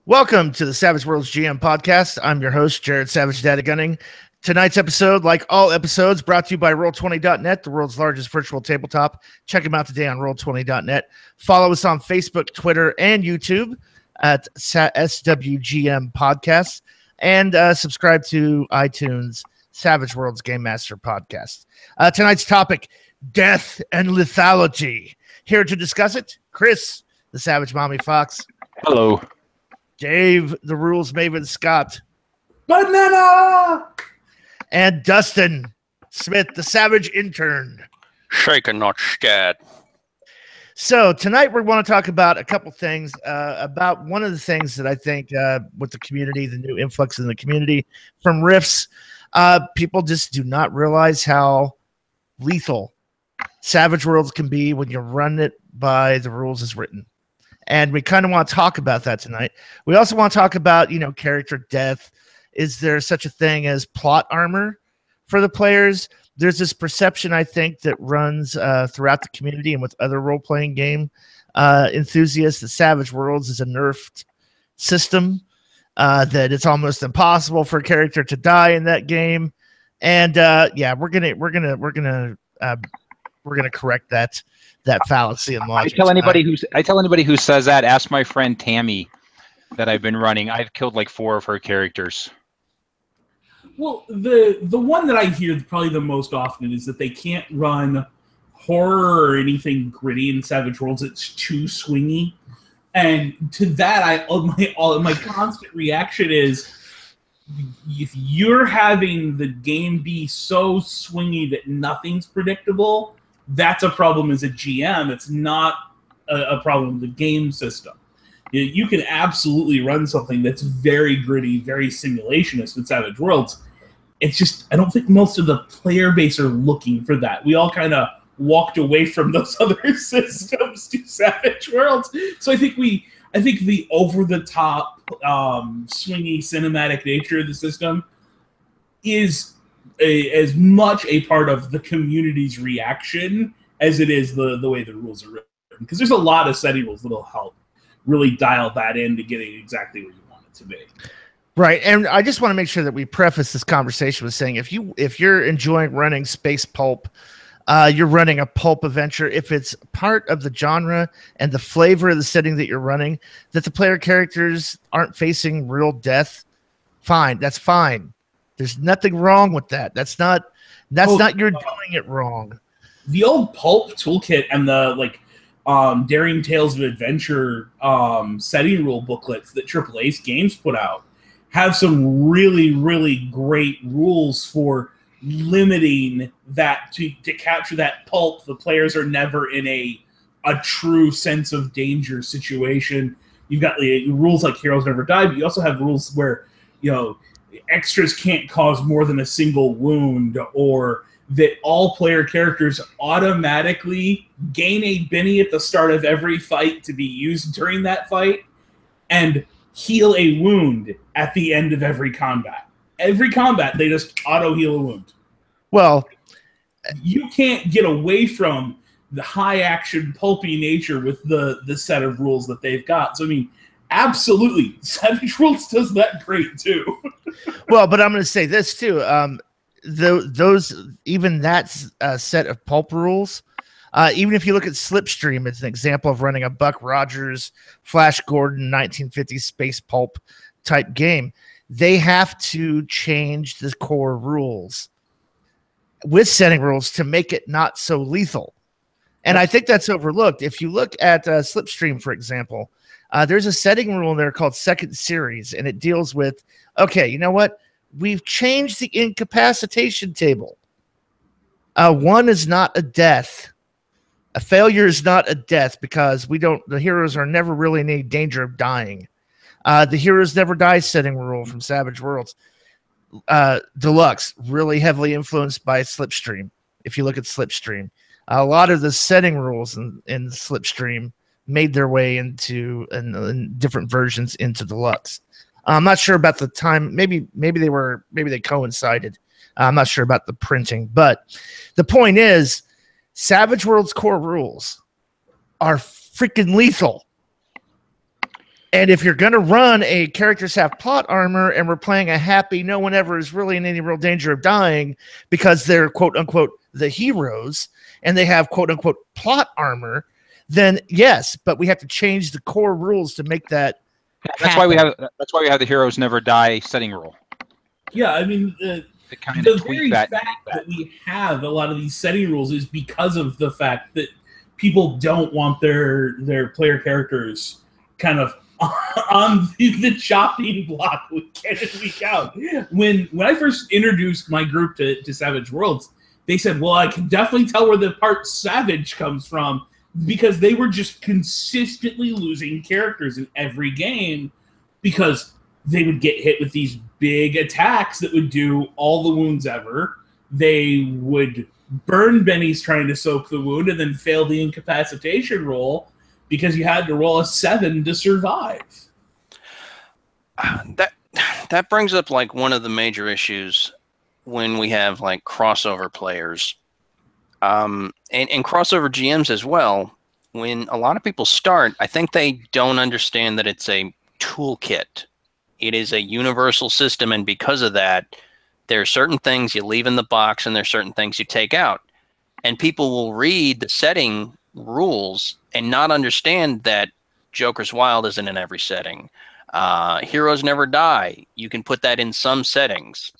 Welcome to the Savage Worlds GM podcast. I'm your host, Jared Savage Data Gunning. Tonight's episode, like all episodes, brought to you by Roll20.net, the world's largest virtual tabletop. Check them out today on Roll20.net. Follow us on Facebook, Twitter, and YouTube at SWGM Podcasts. And subscribe to iTunes, Savage Worlds Game Master Podcast. Tonight's topic, death and lethality. Here to discuss it, Chris, the Savage Mommy Fox. Hello. Dave, the Rules Maven Scott. Banana! And Dustin Smith, the Savage Intern. Shaken, not scared. So tonight we're going to talk about a couple things, about one of the things that I think with the community, the new influx in the community from Rifts, people just do not realize how lethal Savage Worlds can be when you run it by the rules as written. And we kind of want to talk about that tonight. We also want to talk about, character death. Is there such a thing as plot armor for the players? There's this perception, I think, that runs throughout the community and with other role-playing game enthusiasts that Savage Worlds is a nerfed system, that it's almost impossible for a character to die in that game. And we're gonna correct that fallacy and logic. I tell anybody who says that, ask my friend Tammy that I've been running. I've killed like 4 of her characters. Well, the one that I hear probably the most often is that they can't run horror or anything gritty in Savage Worlds. It's too swingy. And to that, my constant reaction is, if you're having the game be so swingy that nothing's predictable, that's a problem as a GM. It's not a problem with the game system. You can absolutely run something that's very gritty, very simulationist in Savage Worlds. It's just, I don't think most of the player base are looking for that. We all kind of walked away from those other systems to Savage Worlds. So I think the over-the-top, swingy, cinematic nature of the system is as much a part of the community's reaction as it is the way the rules are written. Because there's a lot of setting rules that'll help really dial that in to getting exactly where you want it to be. Right, and I just want to make sure that we preface this conversation with saying if you're enjoying running space pulp, you're running a pulp adventure. If it's part of the genre and the flavor of the setting that you're running, that the player characters aren't facing real death, fine. That's fine. There's nothing wrong with that. That's not you're doing it wrong. The old pulp toolkit and the Daring Tales of Adventure setting rule booklets that Triple Ace Games put out have some really, really great rules for limiting that to capture that pulp. The players are never in a true sense of danger situation. You've got rules like Heroes Never Die, but you also have rules where extras can't cause more than a single wound, or that all player characters automatically gain a Benny at the start of every fight to be used during that fight, and heal a wound at the end of every combat. Every combat, they just auto-heal a wound. Well, you can't get away from the high-action, pulpy nature with the set of rules that they've got. So, I mean, absolutely, Savage Worlds does that great, too. Well, but I'm going to say this, too. That set of pulp rules, even if you look at Slipstream, it's an example of running a Buck Rogers, Flash Gordon, 1950s space pulp type game. They have to change the core rules with setting rules to make it not so lethal. And I think that's overlooked. If you look at Slipstream, for example, there's a setting rule in there called Second Series, and it deals with, okay, you know what? We've changed the incapacitation table. 1 is not a death. A failure is not a death because the heroes are never really in any danger of dying. The Heroes Never Die setting rule from Savage Worlds. Deluxe, really heavily influenced by Slipstream. If you look at Slipstream, a lot of the setting rules in Slipstream made their way into in different versions into Deluxe. I'm not sure about the time. Maybe they coincided. I'm not sure about the printing, but the point is, Savage Worlds core rules are freaking lethal. And if you're going to run a characters have plot armor and we're playing a happy, no one ever is really in any real danger of dying because they're quote unquote the heroes and they have quote unquote plot armor, then yes, but we have to change the core rules to make that. That's why we have the heroes never die setting rule. Yeah, I mean, To kind the of very tweak that. fact that we have a lot of these setting rules is because of the fact that people don't want their player characters kind of on the chopping block week in and week out. When I first introduced my group to Savage Worlds, they said, well, I can definitely tell where the part Savage comes from because they were just consistently losing characters in every game because they would get hit with these big attacks that would do all the wounds ever. They would burn bennies trying to soak the wound and then fail the incapacitation roll because you had to roll a 7 to survive. That brings up like one of the major issues when we have like crossover players, and crossover GMs as well. When a lot of people start, I think they don't understand that it's a toolkit. It is a universal system, and because of that, there are certain things you leave in the box and there are certain things you take out. And people will read the setting rules and not understand that Joker's Wild isn't in every setting. Heroes never die. You can put that in some settings.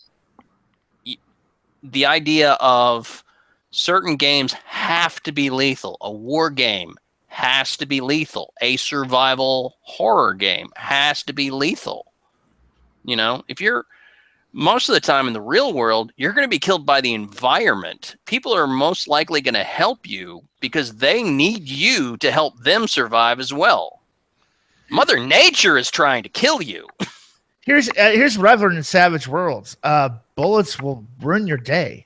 The idea of certain games have to be lethal. A war game has to be lethal. A survival horror game has to be lethal. You know, if you're most of the time in the real world, you're going to be killed by the environment. People are most likely going to help you because they need you to help them survive as well. Mother Nature is trying to kill you. Here's what I've learned in Savage Worlds. Bullets will ruin your day,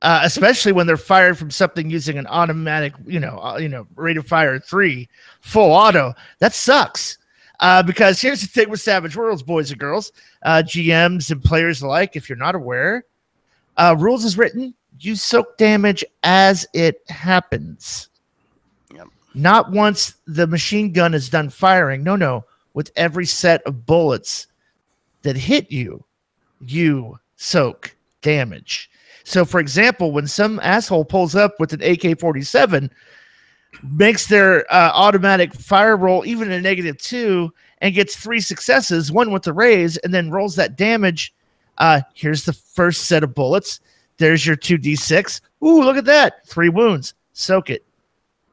especially when they're fired from something using an automatic, rate of fire 3, full auto. That sucks. Because here's the thing with Savage Worlds, boys and girls, GMs and players alike, if you're not aware, rules is written, you soak damage as it happens. Yep. Not once the machine gun is done firing. No. With every set of bullets that hit you, you soak damage. So, for example, when some asshole pulls up with an AK-47, makes their automatic fire roll even a -2 and gets 3 successes, 1 with the raise, and then rolls that damage. Here's the first set of bullets. There's your 2d6. Ooh, look at that. 3 wounds. Soak it.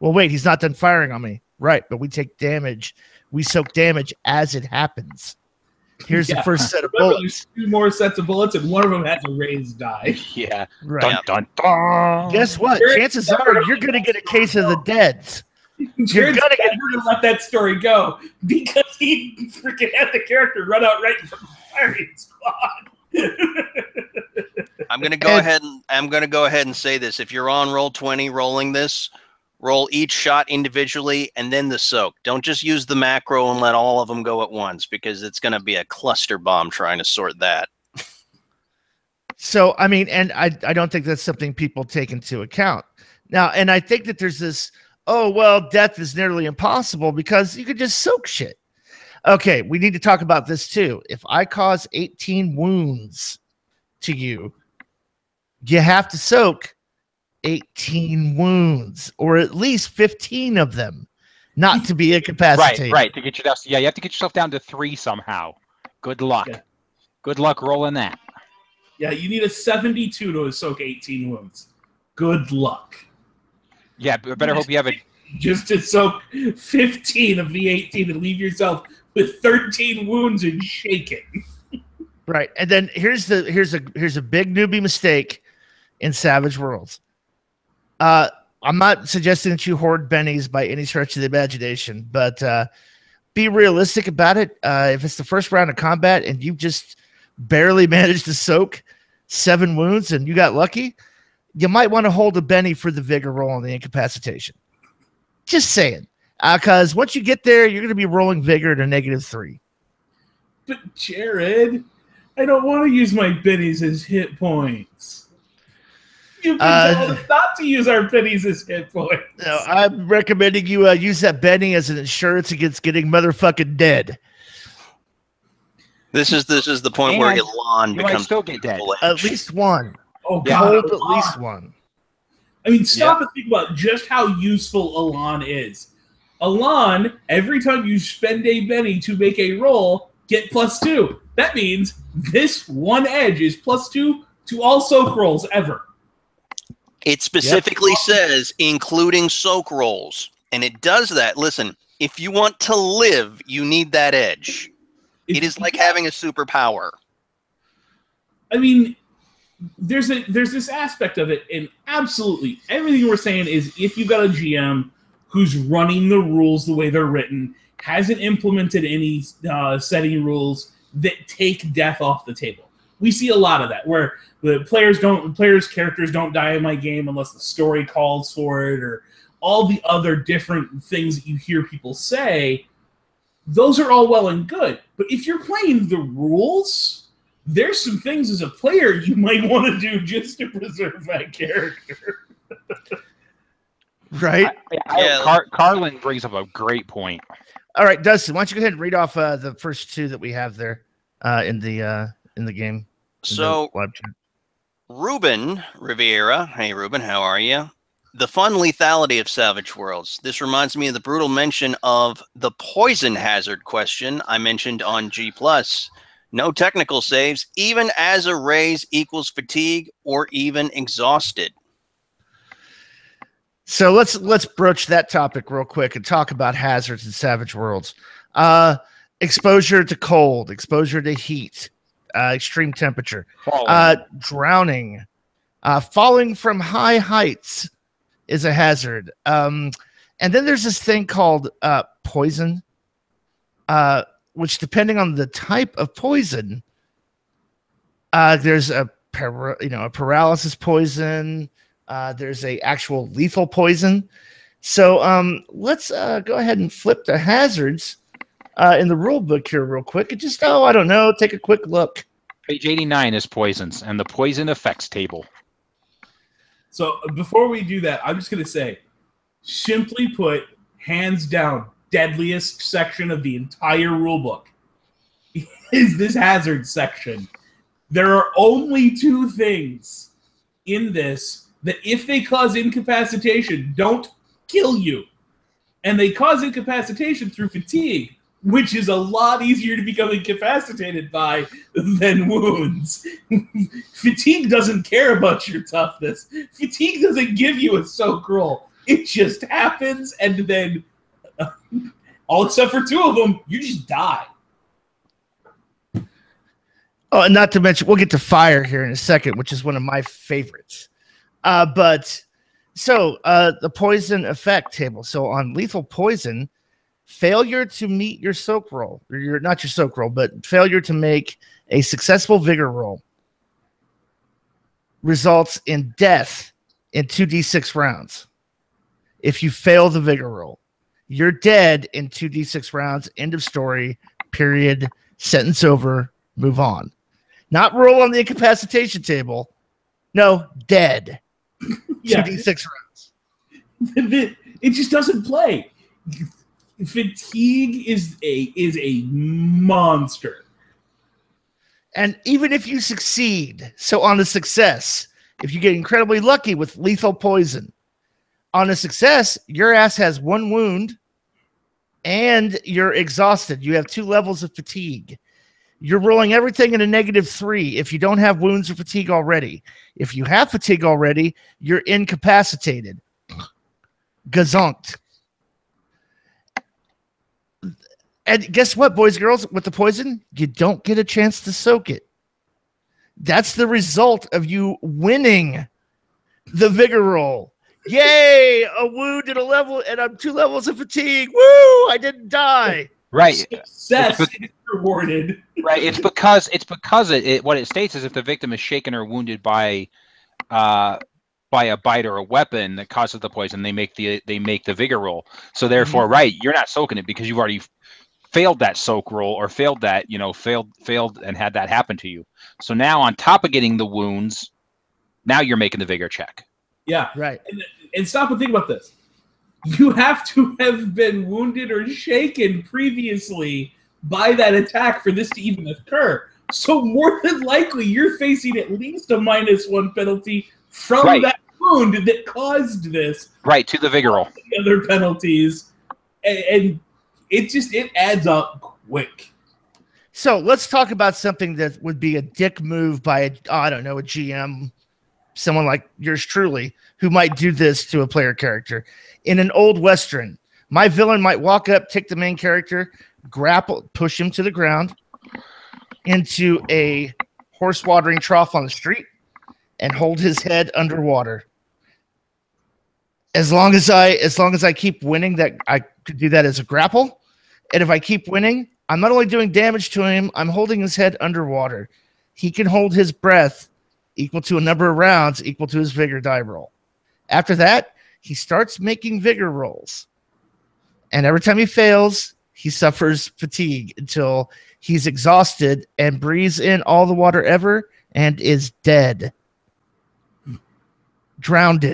Well, wait, he's not done firing on me. Right, but we take damage. We soak damage as it happens. Here's the first set of bullets. 2 more sets of bullets, and one of them has a raised die. Yeah. Right. Dun, dun, dun. Guess what? Chances are you're going to get a case of the deads. Jared's never to let that story go because he freaking had the character run out right in front of the firing squad. I'm gonna go ahead and say this. If you're on Roll20 rolling this, roll each shot individually and then the soak. Don't just use the macro and let all of them go at once because it's gonna be a cluster bomb trying to sort that. So, I mean, and I don't think that's something people take into account. Now, and I think that there's this, oh, well, death is nearly impossible because you could just soak shit. Okay, we need to talk about this too. If I cause 18 wounds to you, you have to soak 18 wounds or at least 15 of them not to be incapacitated. Right. To get yourself, you have to get yourself down to 3 somehow. Good luck. Yeah. Good luck rolling that. Yeah, you need a 72 to soak 18 wounds. Good luck. Yeah, but I better hope you have just to soak 15 of the 18 and leave yourself with 13 wounds and shaking. Right. And then here's a big newbie mistake in Savage Worlds. I'm not suggesting that you hoard bennies by any stretch of the imagination, but be realistic about it. If it's the first round of combat and you just barely managed to soak 7 wounds and you got lucky, you might want to hold a benny for the vigor roll on the incapacitation. Just saying. Because once you get there, you're going to be rolling vigor at a -3. But Jared, I don't want to use my bennies as hit points. You've been telling us not to use our pennies as hit points. No, I'm recommending you use that penny as an insurance against getting motherfucking dead. This is the point where Elan you might becomes still get dead. At least one. Oh God, Hold at least one. I mean, stop and think about just how useful Elan is. Elan, every time you spend a penny to make a roll, get +2. That means this one edge is +2 to all soak rolls ever. It specifically says including soak rolls, and it does that. Listen, if you want to live, you need that edge. It is like having a superpower. I mean, there's this aspect of it, and absolutely everything we're saying is if you've got a GM who's running the rules the way they're written, hasn't implemented any setting rules that take death off the table. We see a lot of that where the players' characters don't die in my game unless the story calls for it, or all the other different things that you hear people say. Those are all well and good, but if you're playing the rules, there's some things as a player you might want to do just to preserve that character. Right? Carlin brings up a great point. All right, Dustin, why don't you go ahead and read off the first two that we have there in the game. So, Ruben Riviera. Hey, Ruben, how are you? The fun lethality of Savage Worlds. This reminds me of the brutal mention of the poison hazard question I mentioned on G+. No technical saves, even as a raise equals fatigue or even exhausted. So let's broach that topic real quick and talk about hazards in Savage Worlds. Exposure to cold, exposure to heat, extreme temperature, drowning, falling from high heights is a hazard. And then there's this thing called poison, which depending on the type of poison, there's a paralysis poison. There's a actual lethal poison. So let's go ahead and flip the hazards in the rule book here real quick. And just, I don't know, take a quick look. Page 89 is poisons and the poison effects table. So before we do that, I'm just going to say, simply put, hands down, deadliest section of the entire rule book is this hazard section. There are only two things in this that if they cause incapacitation, don't kill you. And they cause incapacitation through fatigue, which is a lot easier to become incapacitated by than wounds. Fatigue doesn't care about your toughness. Fatigue doesn't give you a soak roll. It just happens, and then, all except for two of them, you just die. Oh, and not to mention, we'll get to fire here in a second, which is one of my favorites. But the poison effect table. So on lethal poison, failure to meet your soak roll, or not your soak roll, but failure to make a successful vigor roll results in death in 2d6 rounds. If you fail the vigor roll, you're dead in 2d6 rounds. End of story. Period. Sentence over. Move on. Not roll on the incapacitation table. No, dead. Yeah. 2d6 rounds. It just doesn't play. Fatigue is a monster. And even if you succeed, so on a success, if you get incredibly lucky with lethal poison, on a success, your ass has one wound and you're exhausted. You have 2 levels of fatigue. You're rolling everything in a -3 if you don't have wounds or fatigue already. If you have fatigue already, you're incapacitated. Gazonked. And guess what, boys and girls? With the poison, you don't get a chance to soak it. That's the result of you winning the vigor roll. Yay! A wound and a level, and I'm 2 levels of fatigue. Woo! I didn't die. Right. Success is rewarded. Right. It's because it what it states is if the victim is shaken or wounded by a bite or a weapon that causes the poison, they make the vigor roll. So therefore, right, you're not soaking it because you've already failed that soak roll or failed and had that happen to you. So now on top of getting the wounds, Now you're making the vigor check. Yeah. Right. And stop and think about this. You have to have been wounded or shaken previously by that attack for this to even occur. So more than likely, you're facing at least a -1 penalty from that wound that caused this. Right, to the vigor roll. The other penalties. And it adds up quick. So let's talk about something that would be a dick move by, a GM, someone like yours truly, who might do this to a player character. In an old Western, my villain might walk up, take the main character, grapple, push him to the ground into a horse watering trough on the street, and hold his head underwater. As long as I keep winning, that I could do that as a grapple. And if I keep winning, I'm not only doing damage to him, I'm holding his head underwater. He can hold his breath equal to a number of rounds equal to his vigor die roll. After that, he starts making vigor rolls. And every time he fails, he suffers fatigue until he's exhausted and breathes in all the water ever and is dead. Drowned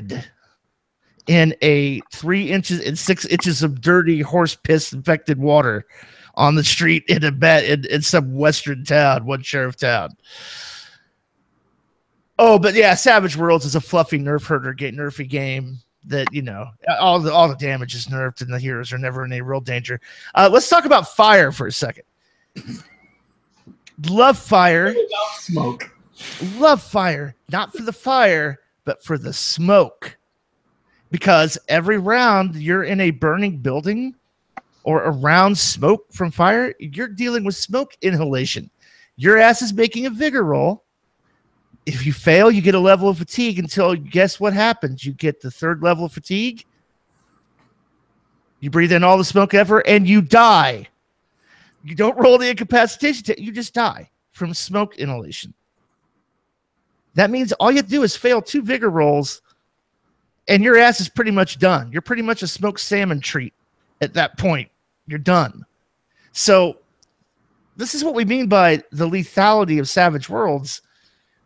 in a 3 inches and 6 inches of dirty horse piss infected water on the street in some western town, one sheriff town. Oh, but yeah, Savage Worlds is a fluffy nerf herder nerfy game that, all the damage is nerfed and the heroes are never in any real danger. Let's talk about fire for a second. Love fire. Without smoke. Love fire, not for the fire, but for the smoke. Because every round you're in a burning building or around smoke from fire, you're dealing with smoke inhalation. Your ass is making a vigor roll. If you fail, you get a level of fatigue until, guess what happens? You get the 3rd level of fatigue. You breathe in all the smoke ever, and you die. You don't roll the incapacitation. You just die from smoke inhalation. That means all you have to do is fail 2 vigor rolls, and your ass is pretty much done. You're pretty much a smoked salmon treat at that point. You're done. So this is what we mean by the lethality of Savage Worlds.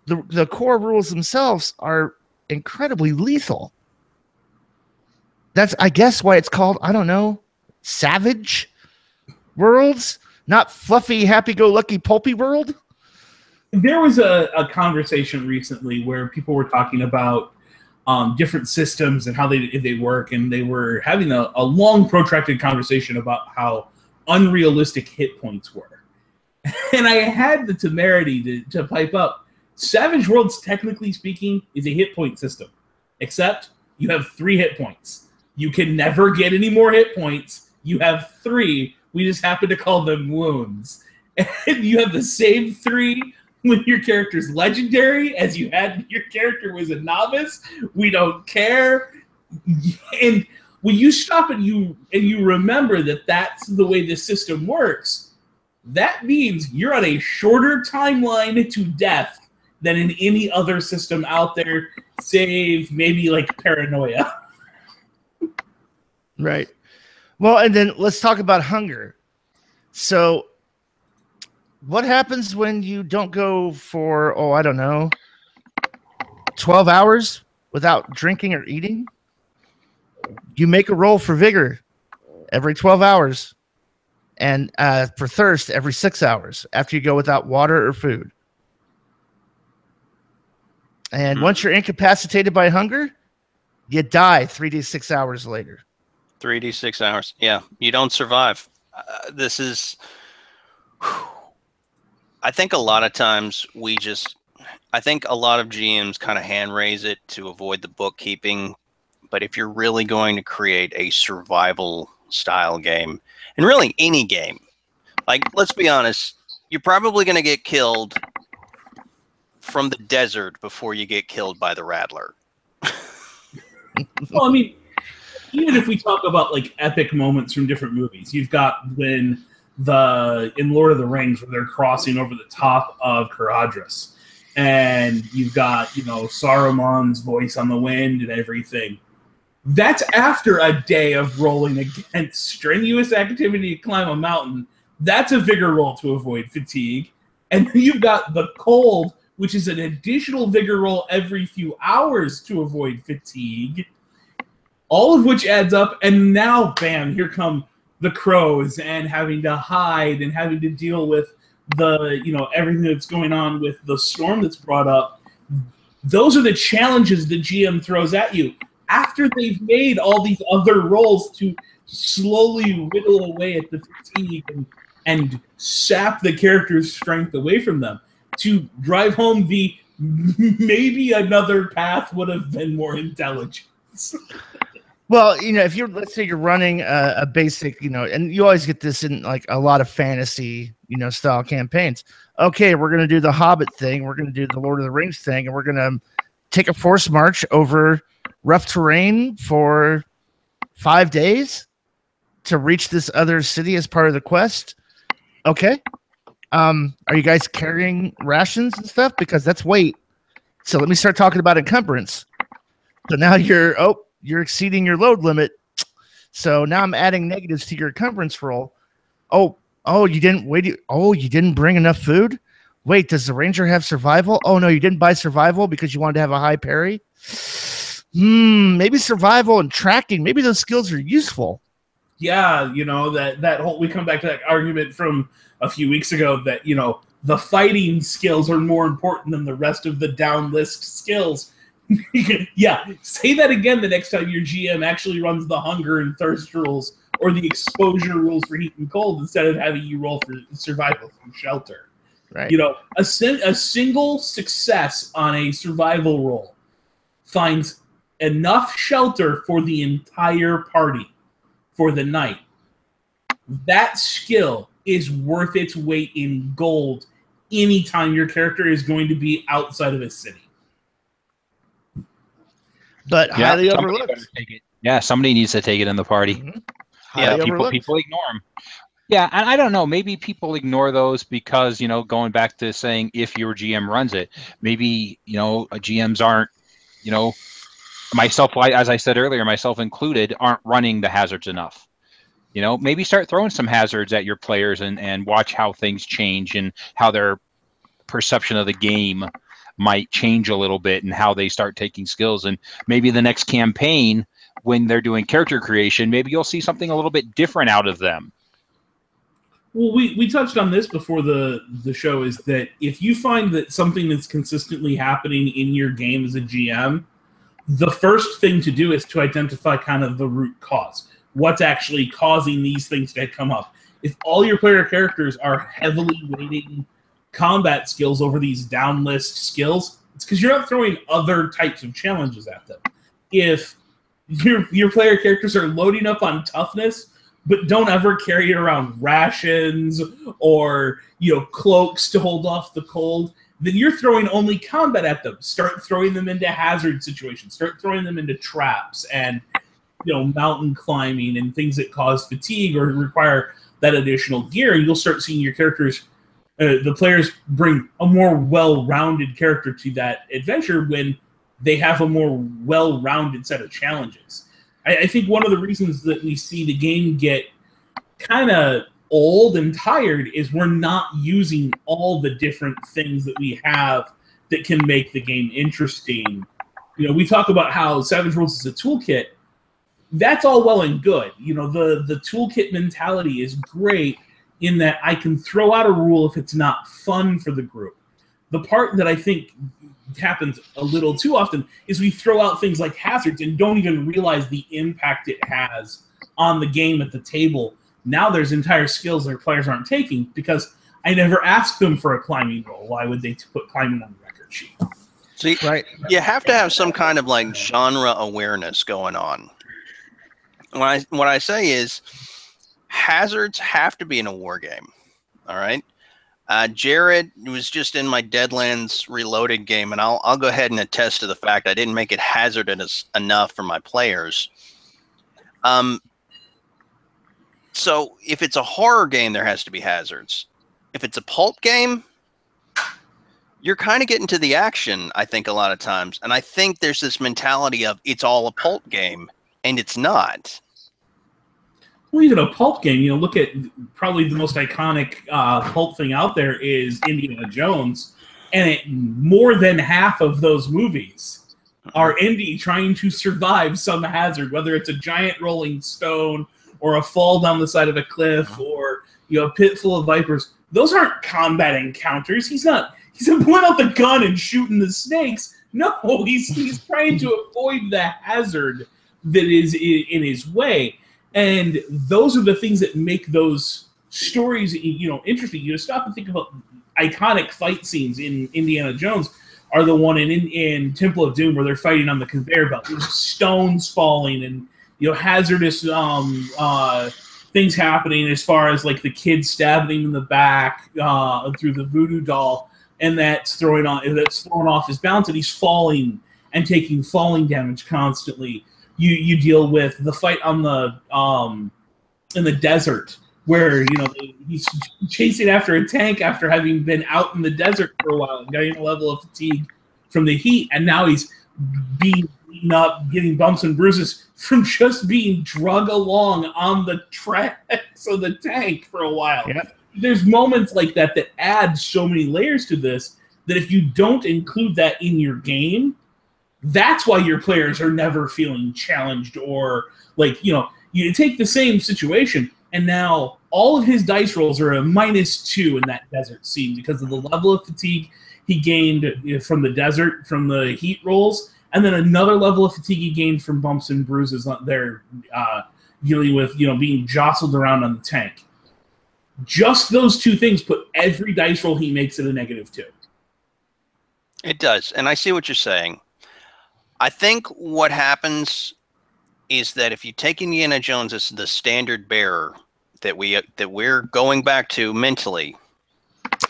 The core rules themselves are incredibly lethal. That's, I guess, why it's called, Savage Worlds, not fluffy, happy-go-lucky, pulpy world. There was a conversation recently where people were talking about different systems and how they work, and they were having a long, protracted conversation about how unrealistic hit points were. And I had the temerity to pipe up. Savage Worlds, technically speaking, is a hit point system, except you have 3 hit points. You can never get any more hit points. You have 3. We just happen to call them wounds. And you have the same 3 when your character's legendary as you had when your character was a novice. We don't care. And when you stop and you remember that that's the way this system works, that means you're on a shorter timeline to death than in any other system out there, save maybe like Paranoia. Right. Well, and then let's talk about hunger. So what happens when you don't go for, 12 hours without drinking or eating? You make a roll for vigor every 12 hours and for thirst every 6 hours after you go without water or food. And once you're incapacitated by hunger, you die 3 to 6 hours later. 3 to 6 hours. Yeah, you don't survive. This is... I think a lot of times I think a lot of GMs kind of hand raise it to avoid the bookkeeping. But if you're really going to create a survival style game, and really any game, like, let's be honest, you're probably going to get killed from the desert before you get killed by the Rattler. Well, I mean, even if we talk about like epic moments from different movies, you've got in Lord of the Rings where they're crossing over the top of Caradhras, and you've got Saruman's voice on the wind and everything. That's after a day of rolling against strenuous activity to climb a mountain. That's a vigor roll to avoid fatigue. And then you've got the cold which is an additional vigor roll every few hours to avoid fatigue. All of which adds up, and now, bam, here come the crows and having to hide and having to deal with the, everything that's going on with the storm that's brought up. Those are the challenges the GM throws at you after they've made all these other rolls to slowly whittle away at the fatigue and sap the character's strength away from them. To drive home the maybe another path would have been more intelligent. Well, if let's say you're running a basic, and you always get this in like a lot of fantasy, style campaigns. Okay, we're going to do the Hobbit thing. We're going to do the Lord of the Rings thing, and we're going to take a forced march over rough terrain for 5 days to reach this other city as part of the quest. Okay. Are you guys carrying rations and stuff? Because that's weight. So let me start talking about encumbrance. So now you're exceeding your load limit. So now I'm adding negatives to your encumbrance roll. You didn't bring enough food? Wait, does the ranger have survival? Oh no, you didn't buy survival because you wanted to have a high parry? Maybe survival and tracking, maybe those skills are useful. Yeah, that whole, we come back to that argument from a few weeks ago that, the fighting skills are more important than the rest of the down list skills. Yeah, say that again the next time your GM actually runs the hunger and thirst rules or the exposure rules for heat and cold instead of having you roll for survival from shelter. Right. A single success on a survival roll finds enough shelter for the entire party for the night. That skill is worth its weight in gold anytime your character is going to be outside of a city. But highly overlooked. Yeah, somebody needs to take it in the party. Mm-hmm. Yeah, people ignore them. Yeah, and I don't know. Maybe people ignore those because, going back to saying if your GM runs it, maybe, GMs aren't, myself, as I said earlier, myself included, aren't running the hazards enough. Maybe start throwing some hazards at your players and watch how things change and how their perception of the game might change a little bit and how they start taking skills. And maybe the next campaign, when they're doing character creation, maybe you'll see something a little bit different out of them. Well, we touched on this before the show, is that if you find that something that's consistently happening in your game as a GM, the first thing to do is to identify kind of the root cause. What's actually causing these things to come up? If all your player characters are heavily weighting combat skills over these down list skills, it's because you're not throwing other types of challenges at them. If your player characters are loading up on toughness, but don't ever carry around rations or cloaks to hold off the cold, then you're throwing only combat at them. Start throwing them into hazard situations. Start throwing them into traps and mountain climbing and things that cause fatigue or require that additional gear. And you'll start seeing your characters, the players, bring a more well-rounded character to that adventure when they have a more well-rounded set of challenges. I think one of the reasons that we see the game get kind of old and tired is we're not using all the different things that we have that can make the game interesting. We talk about how Savage Worlds is a toolkit. That's all well and good. The toolkit mentality is great in that I can throw out a rule if it's not fun for the group. The part that I think happens a little too often is we throw out things like hazards and don't even realize the impact it has on the game at the table. Now there's entire skills that our players aren't taking because I never asked them for a climbing roll. Why would they put climbing on the record sheet? See, right. You have to have some kind of like genre awareness going on. What I say is hazards have to be in a war game. All right. Jared was just in my Deadlands Reloaded game, and I'll go ahead and attest to the fact I didn't make it hazardous enough for my players. So if it's a horror game, there has to be hazards. If it's a pulp game, you're kind of getting to the action, I think, a lot of times. And I think there's this mentality of it's all a pulp game, and it's not. Well, even a pulp game, look at probably the most iconic pulp thing out there is Indiana Jones. And more than half of those movies are Indy trying to survive some hazard, whether it's a giant rolling stone or a fall down the side of a cliff or a pit full of vipers. Those aren't combat encounters. He's not pulling out the gun and shooting the snakes. No, he's trying to avoid the hazard that is in his way. And those are the things that make those stories, interesting. You stop and think about iconic fight scenes in Indiana Jones are the one in Temple of Doom where they're fighting on the conveyor belt. There's stones falling and hazardous things happening as far as like the kid stabbing him in the back through the voodoo doll, and that's throwing off his balance, and he's falling and taking falling damage constantly. You deal with the fight on the in the desert where he's chasing after a tank after having been out in the desert for a while and getting a level of fatigue from the heat, and now he's being beaten up, getting bumps and bruises from just being drug along on the tracks of the tank for a while. Yep. There's moments like that that add so many layers to this that if you don't include that in your game, that's why your players are never feeling challenged or you take the same situation and now all of his dice rolls are a -2 in that desert scene because of the level of fatigue he gained from the desert, from the heat rolls, and then another level of fatigue he gained from bumps and bruises there dealing with being jostled around on the tank. Just those two things put every dice roll he makes at a -2. It does, and I see what you're saying. I think what happens is that if you take Indiana Jones as the standard bearer that we're going back to mentally,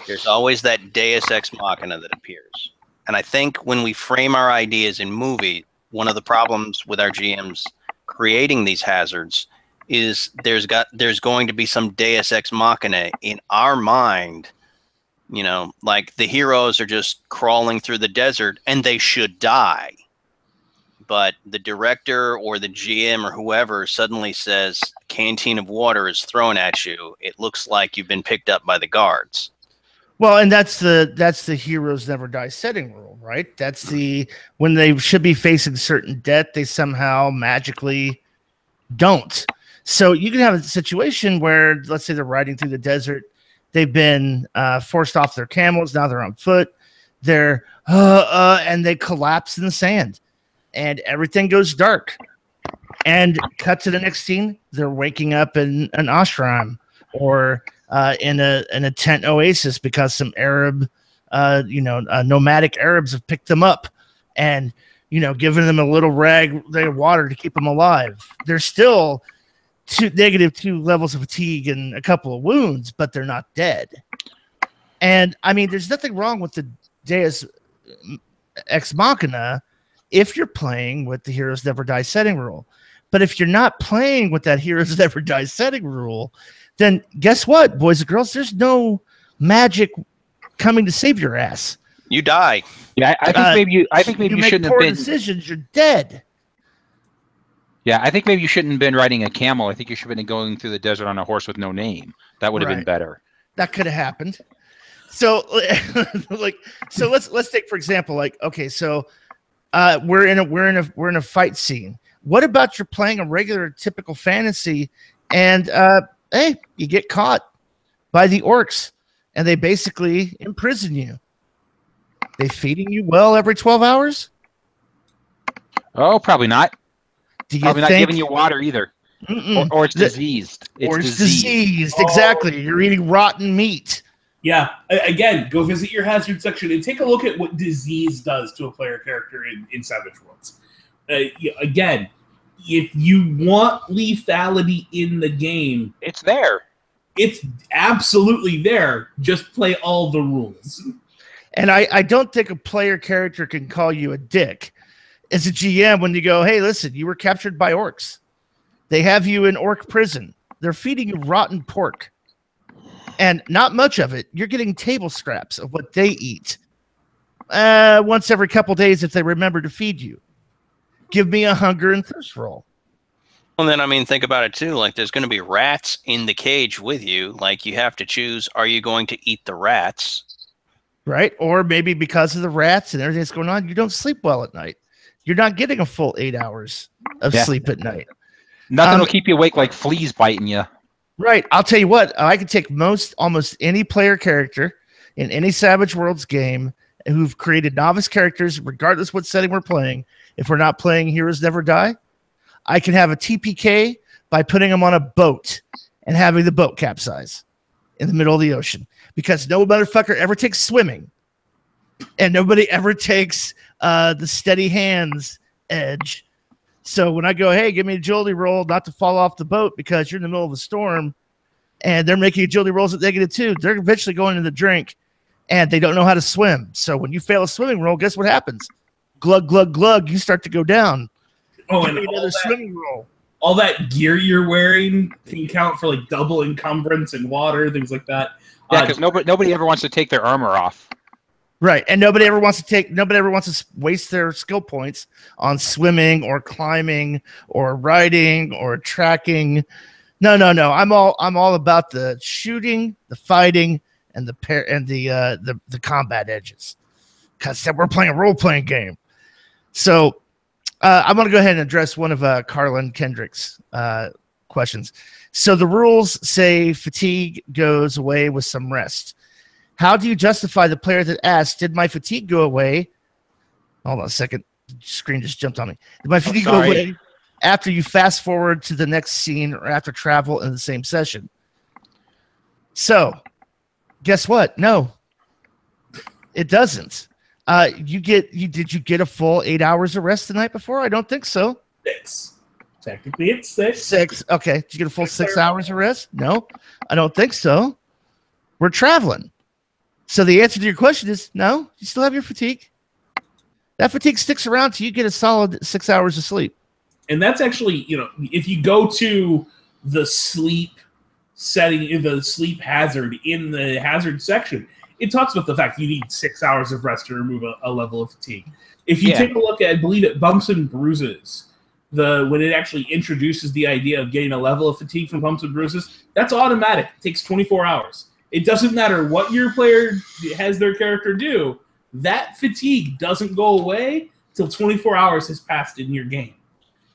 there's always that Deus Ex Machina that appears. And I think when we frame our ideas in movies, one of the problems with our GMs creating these hazards is there's going to be some Deus Ex Machina in our mind. Like the heroes are just crawling through the desert and they should die. But the director or the GM or whoever suddenly says a canteen of water is thrown at you. It looks like you've been picked up by the guards. Well, and that's the heroes never die setting rule, right? That's when they should be facing certain death, they somehow magically don't. So you can have a situation where, let's say they're riding through the desert, they've been forced off their camels, now they're on foot, and they collapse in the sand. And everything goes dark. And cut to the next scene, they're waking up in an ashram or in a tent oasis because some Arab, nomadic Arabs have picked them up and, giving them a little rag of water to keep them alive. They're still -2 levels of fatigue and a couple of wounds, but they're not dead. And, I mean, there's nothing wrong with the Deus Ex Machina if you're playing with the Heroes Never Die setting rule. But if you're not playing with that Heroes Never Die setting rule, then guess what, boys and girls? There's no magic coming to save your ass. You die. Yeah, I think maybe you shouldn't have been decisions. You're dead. Yeah, I think maybe you shouldn't have been riding a camel. I think you should have been going through the desert on a horse with no name. That would have been better. That could have happened. So, so let's take for example, so. We're in a fight scene. What about you're playing a regular typical fantasy and hey, you get caught by the orcs and they basically imprison you. They feeding you well every 12 hours? Oh, probably not. Probably not giving you water either. Or it's diseased. It's diseased. Exactly. You're eating rotten meat. Yeah, again, go visit your hazard section and take a look at what disease does to a player character in Savage Worlds. Again, if you want lethality in the game, it's there. It's absolutely there. Just play all the rules. And I don't think a player character can call you a dick as a GM when you go, hey, listen, you were captured by orcs. They have you in orc prison. They're feeding you rotten pork. And not much of it. You're getting table scraps of what they eat. Once every couple days if they remember to feed you. Give me a hunger and thirst roll. Well, then, I mean, think about it, too. Like, there's going to be rats in the cage with you. Like, you have to choose, are you going to eat the rats? right? Or maybe because of the rats and everything that's going on, you don't sleep well at night. You're not getting a full 8 hours of sleep at night. Nothing will keep you awake like fleas biting you. Right. I'll tell you what, I can take almost any player character in any Savage Worlds game who've created novice characters, regardless what setting we're playing. If we're not playing Heroes Never Die, I can have a TPK by putting them on a boat and having the boat capsize in the middle of the ocean, because no motherfucker ever takes swimming and nobody ever takes the steady hands edge. So when I go, hey, give me a agility roll not to fall off the boat because you're in the middle of a storm, and they're making agility rolls at -2, they're eventually going in the drink and they don't know how to swim. So when you fail a swimming roll, guess what happens? Glug, glug, glug, you start to go down. Oh, and another swimming roll. All that gear you're wearing can count for like double encumbrance in water, things like that. Yeah, because nobody ever wants to take their armor off. Right, and nobody ever wants to waste their skill points on swimming or climbing or riding or tracking. No. I'm all about the shooting, the fighting, and the combat edges, because we're playing a role-playing game. So I'm going to go ahead and address one of Carlin Kendrick's questions. So the rules say fatigue goes away with some rest. How do you justify the player that asked, did my fatigue go away? Hold on a second. The screen just jumped on me. Did my fatigue go away after you fast forward to the next scene or after travel in the same session? So guess what? No, it doesn't. Did you get a full 8 hours of rest the night before? I don't think so. 6. Technically, it's 6. 6. Okay. Did you get a full 6 hours of rest? No, I don't think so. We're traveling. So the answer to your question is no, you still have your fatigue. That fatigue sticks around till you get a solid 6 hours of sleep. And that's actually, if you go to the sleep setting, the sleep hazard in the hazard section, it talks about the fact you need 6 hours of rest to remove a level of fatigue. If you take a look at, I believe it Bumps and Bruises, when it actually introduces the idea of getting a level of fatigue from Bumps and Bruises, that's automatic. It takes 24 hours. It doesn't matter what your player has their character do. That fatigue doesn't go away till 24 hours has passed in your game.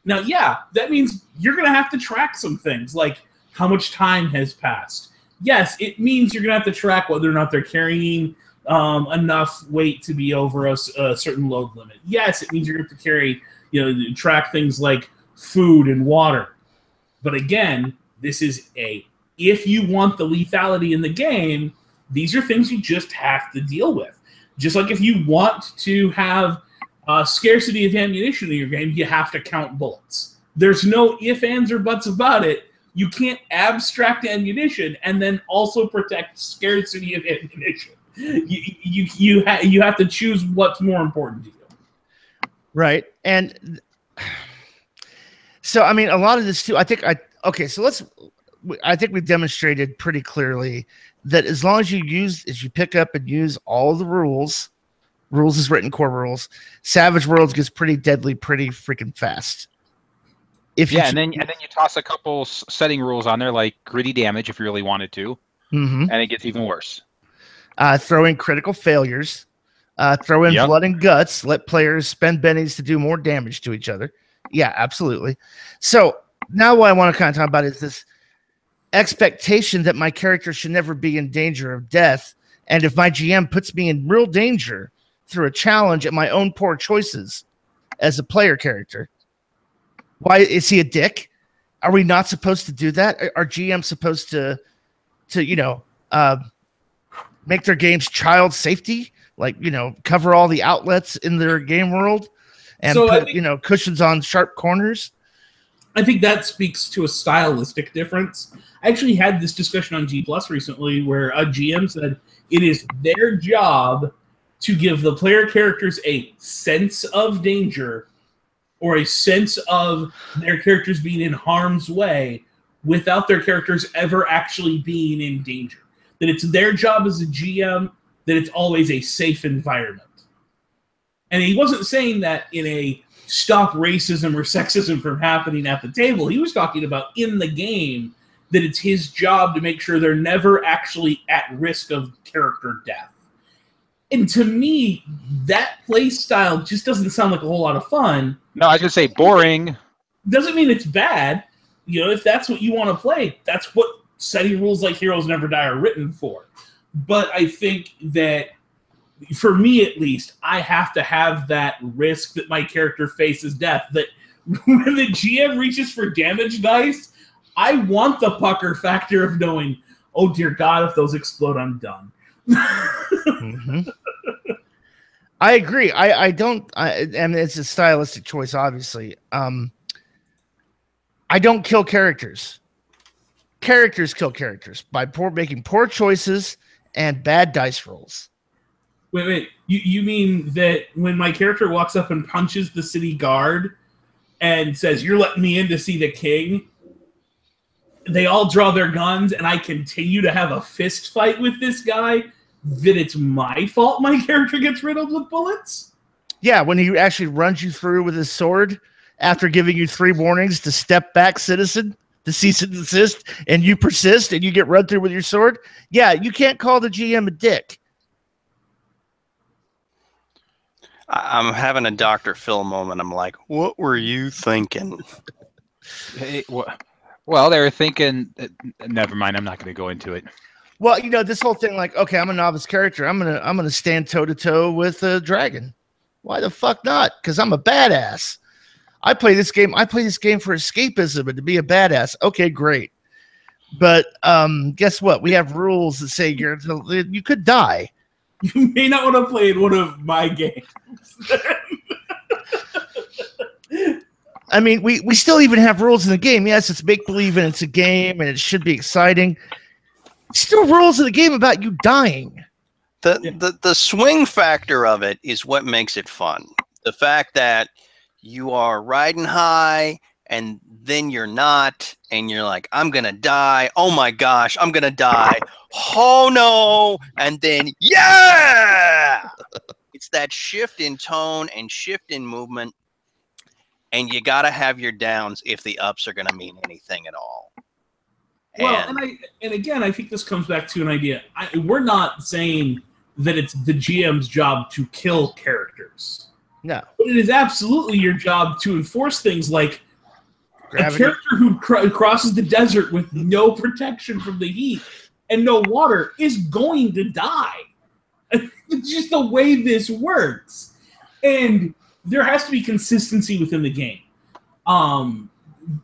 Now, yeah, that means you're going to have to track some things, like how much time has passed. Yes, it means you're going to have to track whether or not they're carrying enough weight to be over a certain load limit. Yes, it means you're going to have to carry, track things like food and water. But again, this is if you want the lethality in the game, these are things you just have to deal with. Just like if you want to have scarcity of ammunition in your game, you have to count bullets. There's no ifs, ands, or buts about it. You can't abstract ammunition and then also protect scarcity of ammunition. You have to choose what's more important to you. Right. And so, I mean, a lot of this too, I think we demonstrated pretty clearly that as long as you pick up and use all the rules as written core rules, Savage Worlds gets pretty deadly pretty freaking fast. And then you toss a couple setting rules on there, like gritty damage if you really wanted to, and it gets even worse. Throw in critical failures, throw in blood and guts, let players spend bennies to do more damage to each other. Yeah, absolutely. So now what I want to kind of talk about is this expectation that my character should never be in danger of death. And if my GM puts me in real danger through a challenge at my own poor choices as a player character, why is he a dick? Are we not supposed to do that? Are GMs supposed to make their games child safety? Like, cover all the outlets in their game world and put cushions on sharp corners? I think that speaks to a stylistic difference. I actually had this discussion on G Plus recently where a GM said it is their job to give the player characters a sense of danger or a sense of their characters being in harm's way without their characters ever actually being in danger. That it's their job as a GM that it's always a safe environment. And he wasn't saying that in a stop racism or sexism from happening at the table. He was talking about in the game that it's his job to make sure they're never actually at risk of character death. And to me, that play style just doesn't sound like a whole lot of fun. No, I was going to say boring. Doesn't mean it's bad. You know, if that's what you want to play, that's what setting rules like Heroes Never Die are written for. But I think that, for me at least, I have to have that risk that my character faces death. That when the GM reaches for damage dice, I want the pucker factor of knowing, oh dear God, if those explode, I'm done. Mm-hmm. I agree. I mean, it's a stylistic choice, obviously. I don't kill characters. Characters kill characters by making poor choices and bad dice rolls. Wait. You mean that when my character walks up and punches the city guard and says, "You're letting me in to see the king," they all draw their guns and I continue to have a fist fight with this guy, that it's my fault my character gets riddled with bullets? Yeah, when he actually runs you through with his sword after giving you 3 warnings to step back, citizen, to cease and desist, and you persist and you get run through with your sword. Yeah, you can't call the GM a dick. I'm having a Dr. Phil moment. I'm like, what were you thinking? Hey, well, they were thinking. Never mind. I'm not going to go into it. Well, you know, this whole thing, like, okay, I'm a novice character. I'm gonna stand toe to toe with a dragon. Why the fuck not? Because I'm a badass. I play this game for escapism and to be a badass. Okay, great. But guess what? We have rules that say you could die. You may not want to play in one of my games. I mean, we still even have rules in the game. Yes, it's make-believe and it's a game and it should be exciting. Still rules in the game about you dying. The swing factor of it is what makes it fun. The fact that you are riding high and then you're not, and you're like, I'm gonna die. Oh my gosh, I'm gonna die. Oh no, and then yeah, it's that shift in tone and shift in movement, and you gotta have your downs if the ups are gonna mean anything at all. Well, and again, I think this comes back to an idea. We're not saying that it's the GM's job to kill characters. No. But it is absolutely your job to enforce things like Gravity. A character who crosses the desert with no protection from the heat and no water is going to die. It's just the way this works. And there has to be consistency within the game.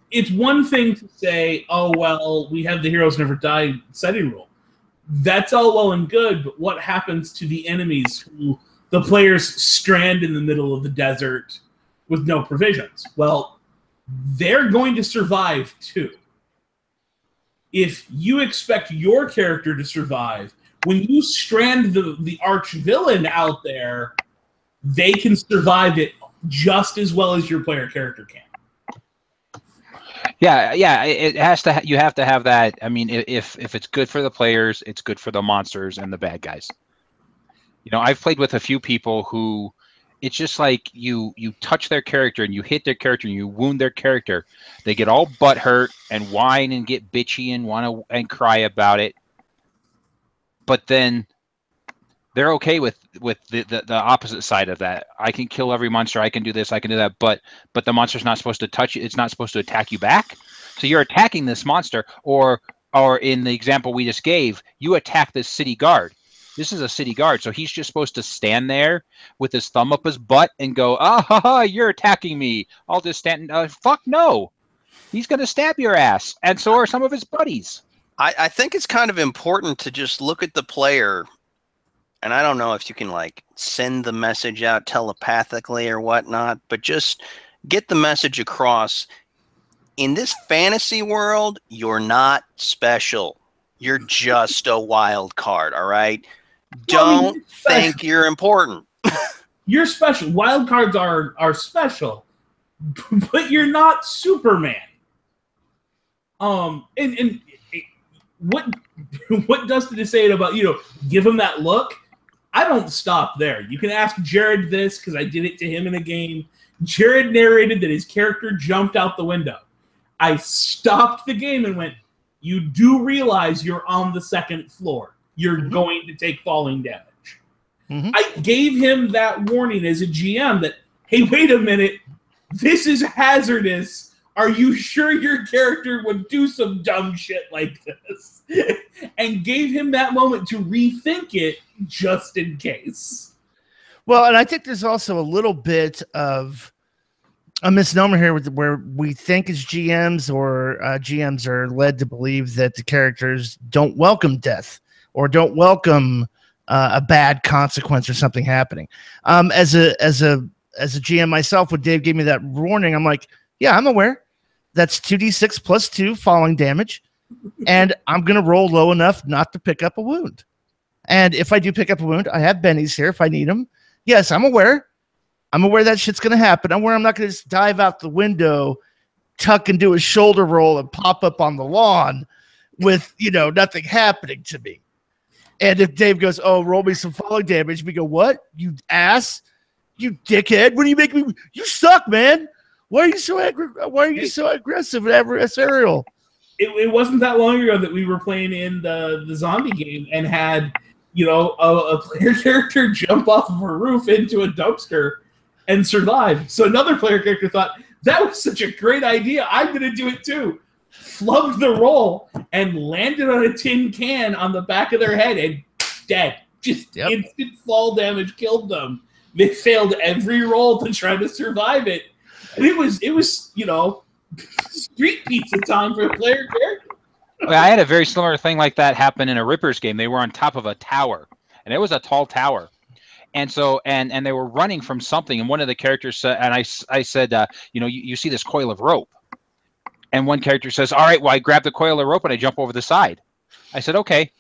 It's one thing to say, oh, well, we have the Heroes Never Die setting rule. That's all well and good, but what happens to the enemies who the players strand in the middle of the desert with no provisions? Well, they're going to survive too. If you expect your character to survive, when you strand the arch villain out there, they can survive it just as well as your player character can. Yeah, it has to. You have to have that. I mean, if it's good for the players, it's good for the monsters and the bad guys. You know, I've played with a few people who, it's just like you touch their character and you hit their character and you wound their character. They get all butthurt and whine and get bitchy and cry about it. But then they're okay with the opposite side of that. I can kill every monster. I can do this. I can do that. But the monster's not supposed to touch you. It's not supposed to attack you back. So you're attacking this monster, or in the example we just gave, you attack this city guard. This is a city guard, so he's just supposed to stand there with his thumb up his butt and go, "Ah, ha, ha, you're attacking me. I'll just stand." Fuck no. He's gonna stab your ass, and so are some of his buddies. I think it's kind of important to just look at the player. And I don't know if you can like send the message out telepathically or whatnot, but just get the message across. In this fantasy world, you're not special. You're just a wild card, all right? Don't think you're important. You're special. Wild cards are special, but you're not Superman. And what Dustin is saying about, give him that look, I don't stop there. You can ask Jared this, because I did it to him in a game. Jared narrated that his character jumped out the window. I stopped the game and went, you do realize you're on the second floor. You're going to take falling damage. Mm-hmm. I gave him that warning as a GM that, hey, wait a minute, this is hazardous. Are you sure your character would do some dumb shit like this? And gave him that moment to rethink it just in case. Well, and I think there's also a little bit of a misnomer here where we think as GMs or GMs are led to believe that the characters don't welcome death or don't welcome a bad consequence or something happening. As a GM myself, when Dave gave me that warning, I'm like, yeah, I'm aware. That's 2d6 plus 2 falling damage, and I'm going to roll low enough not to pick up a wound. And if I do pick up a wound, I have bennies here if I need them. Yes, I'm aware. I'm aware that shit's going to happen. I'm aware I'm not going to just dive out the window, tuck and do a shoulder roll and pop up on the lawn with, nothing happening to me. And if Dave goes, oh, roll me some falling damage, we go, what? You ass? You dickhead? What do you make me? You suck, man. Why are you so aggressive and adversarial? It wasn't that long ago that we were playing in the zombie game and had, a player character jump off of a roof into a dumpster and survive. So another player character thought, that was such a great idea. I'm going to do it too. Flubbed the roll and landed on a tin can on the back of their head and dead. Just instant fall damage killed them. They failed every roll to try to survive it. And it was street pizza time for a player character. I had a very similar thing like that happen in a Rippers game. They were on top of a tower, and it was a tall tower. And so, and they were running from something, and one of the characters said, and I said, you see this coil of rope. And one character says, all right, well, I grab the coil of rope and I jump over the side. I said, okay.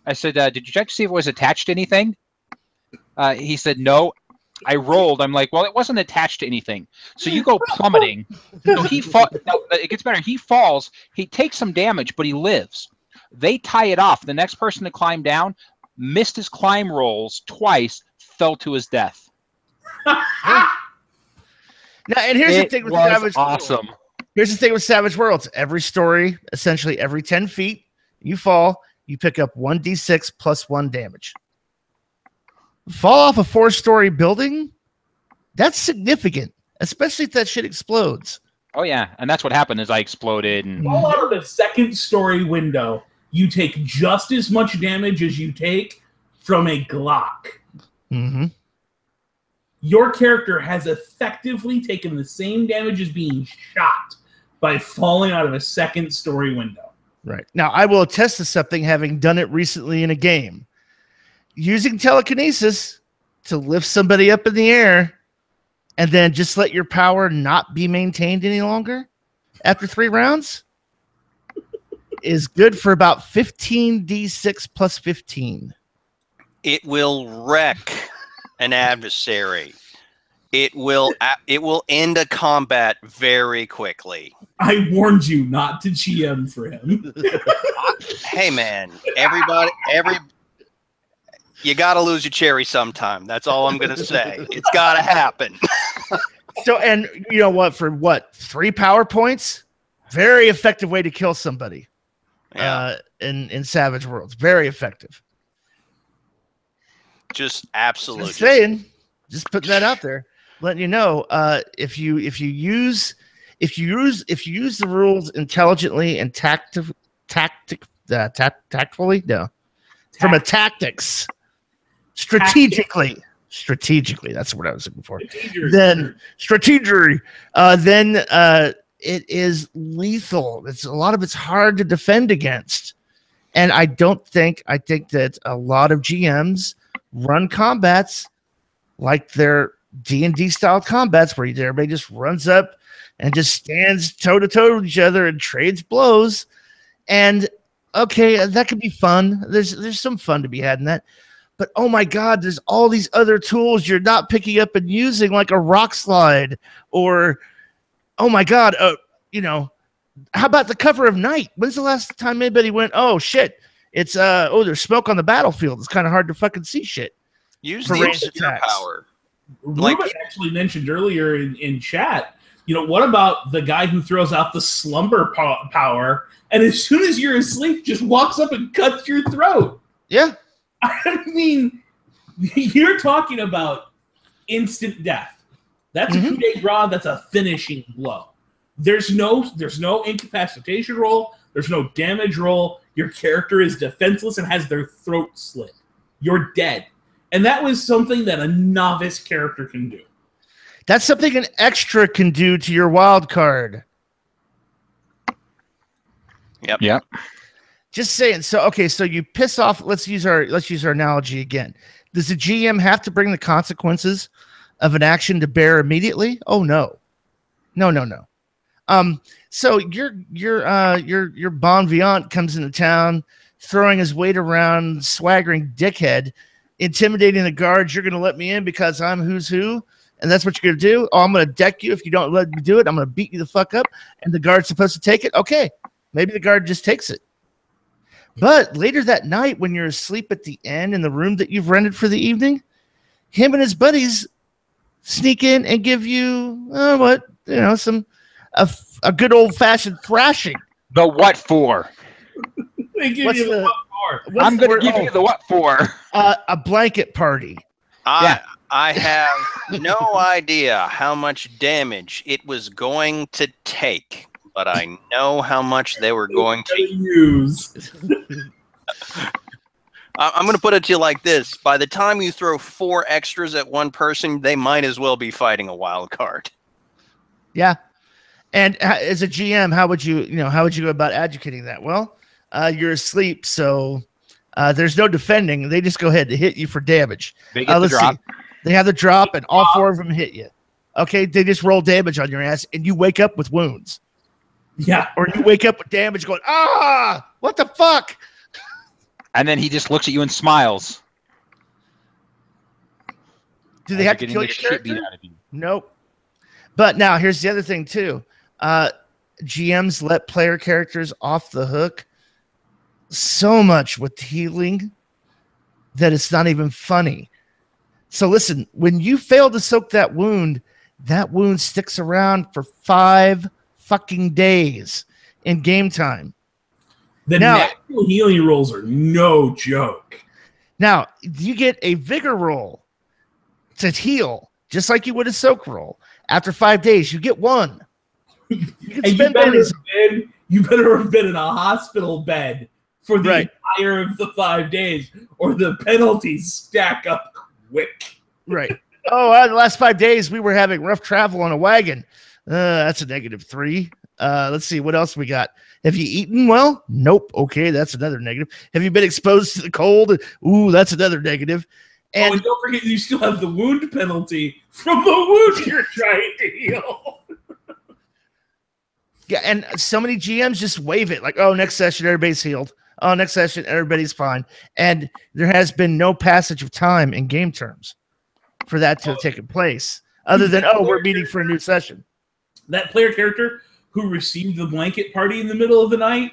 I said, did you check to see if it was attached to anything? He said, no. I rolled. I'm like, well, it wasn't attached to anything. So you go plummeting. So it gets better. He falls. He takes some damage, but he lives. They tie it off. The next person to climb down missed his climb rolls twice, fell to his death. Now, and here's the thing with Savage awesome. Here's the thing with Savage Worlds. Every story, essentially every 10 feet, you fall, you pick up 1d6 plus 1 damage. Fall off a 4-story building, that's significant, especially if that shit explodes. Oh, yeah. And that's what happened is I exploded. And fall out of the 2nd-story window, you take just as much damage as you take from a Glock. Mm-hmm. Your character has effectively taken the same damage as being shot by falling out of a 2nd-story window. Right. Now, I will attest to something, having done it recently in a game. Using telekinesis to lift somebody up in the air and then just let your power not be maintained any longer after 3 rounds is good for about 15d6 plus 15. It will wreck an adversary. It will end a combat very quickly. I warned you not to GM for him. Hey, man, you got to lose your cherry sometime. That's all I'm going to say. It's got to happen. So, and you know what? For 3 power points, very effective way to kill somebody. Yeah. In Savage Worlds, very effective. Just absolutely. Just saying, just putting that out there, letting you know. If you use the rules intelligently and tactfully, from a tactics. Strategically, that's what I was looking for. Then it is lethal. A lot of it's hard to defend against, and I think that a lot of GMs run combats like their D&D style combats where everybody just runs up and just stands toe to toe with each other and trades blows. And okay, that could be fun. There's some fun to be had in that. But oh my God, there's all these other tools you're not picking up and using, like a rock slide, or oh my God, how about the cover of night? When's the last time anybody went, oh shit, it's there's smoke on the battlefield. It's kind of hard to fucking see shit. Use the obscure power. Ruben actually mentioned earlier in chat. What about the guy who throws out the slumber power, and as soon as you're asleep, just walks up and cuts your throat? Yeah. I mean, You're talking about instant death. That's a coup de grace. That's a finishing blow. There's no incapacitation roll. There's no damage roll. Your character is defenseless and has their throat slit. You're dead. And that was something that a novice character can do. That's something an extra can do to your wild card. Yep. Just saying. So okay, so you piss off. Let's use our analogy again. Does the GM have to bring the consequences of an action to bear immediately? Oh no. So your bon vivant comes into town, throwing his weight around, swaggering dickhead, intimidating the guards. You're going to let me in because I'm who's who, and that's what you're going to do. Oh, I'm going to deck you if you don't let me do it. I'm going to beat you the fuck up, and the guard's supposed to take it. Okay, maybe the guard just takes it. But later that night, when you're asleep at the inn in the room that you've rented for the evening, him and his buddies sneak in and give you a good old fashioned thrashing. The what for? They give you the what for. I'm going to give you the what for. A blanket party. I have no idea how much damage it was going to take, but I know how much they were going to use. I'm going to put it to you like this. By the time you throw 4 extras at one person, they might as well be fighting a wild card. Yeah. And as a GM, how would you go about educating that? Well, you're asleep, so there's no defending. They just go ahead to hit you for damage. They get the drop. See. They have the drop, and all 4 of them hit you. Okay, they just roll damage on your ass, and you wake up with wounds. Yeah. Or you wake up with damage going, what the fuck? And then he just looks at you and smiles. Do they have to kill your character? Nope. But now here's the other thing too. GMs let player characters off the hook so much with healing that it's not even funny. So listen, when you fail to soak that wound sticks around for 5 fucking days in game time. The natural healing rolls are no joke. Now, you get a vigor roll to heal, just like you would a soak roll. After 5 days, you get 1. You better have been in a hospital bed for the entire of the 5 days, or the penalties stack up quick. Right. The last 5 days, we were having rough travel on a wagon. That's a -3. Let's see, what else we got? Have you eaten well? Nope. Okay, that's another negative. Have you been exposed to the cold? Ooh, that's another negative. And don't forget, you still have the wound penalty from the wound you're trying to heal. Yeah, and so many GMs just wave it like, oh, next session, everybody's healed. Oh, next session, everybody's fine. And there has been no passage of time in game terms for that to have taken place, other than, we're meeting for a new session. That player character who received the blanket party in the middle of the night,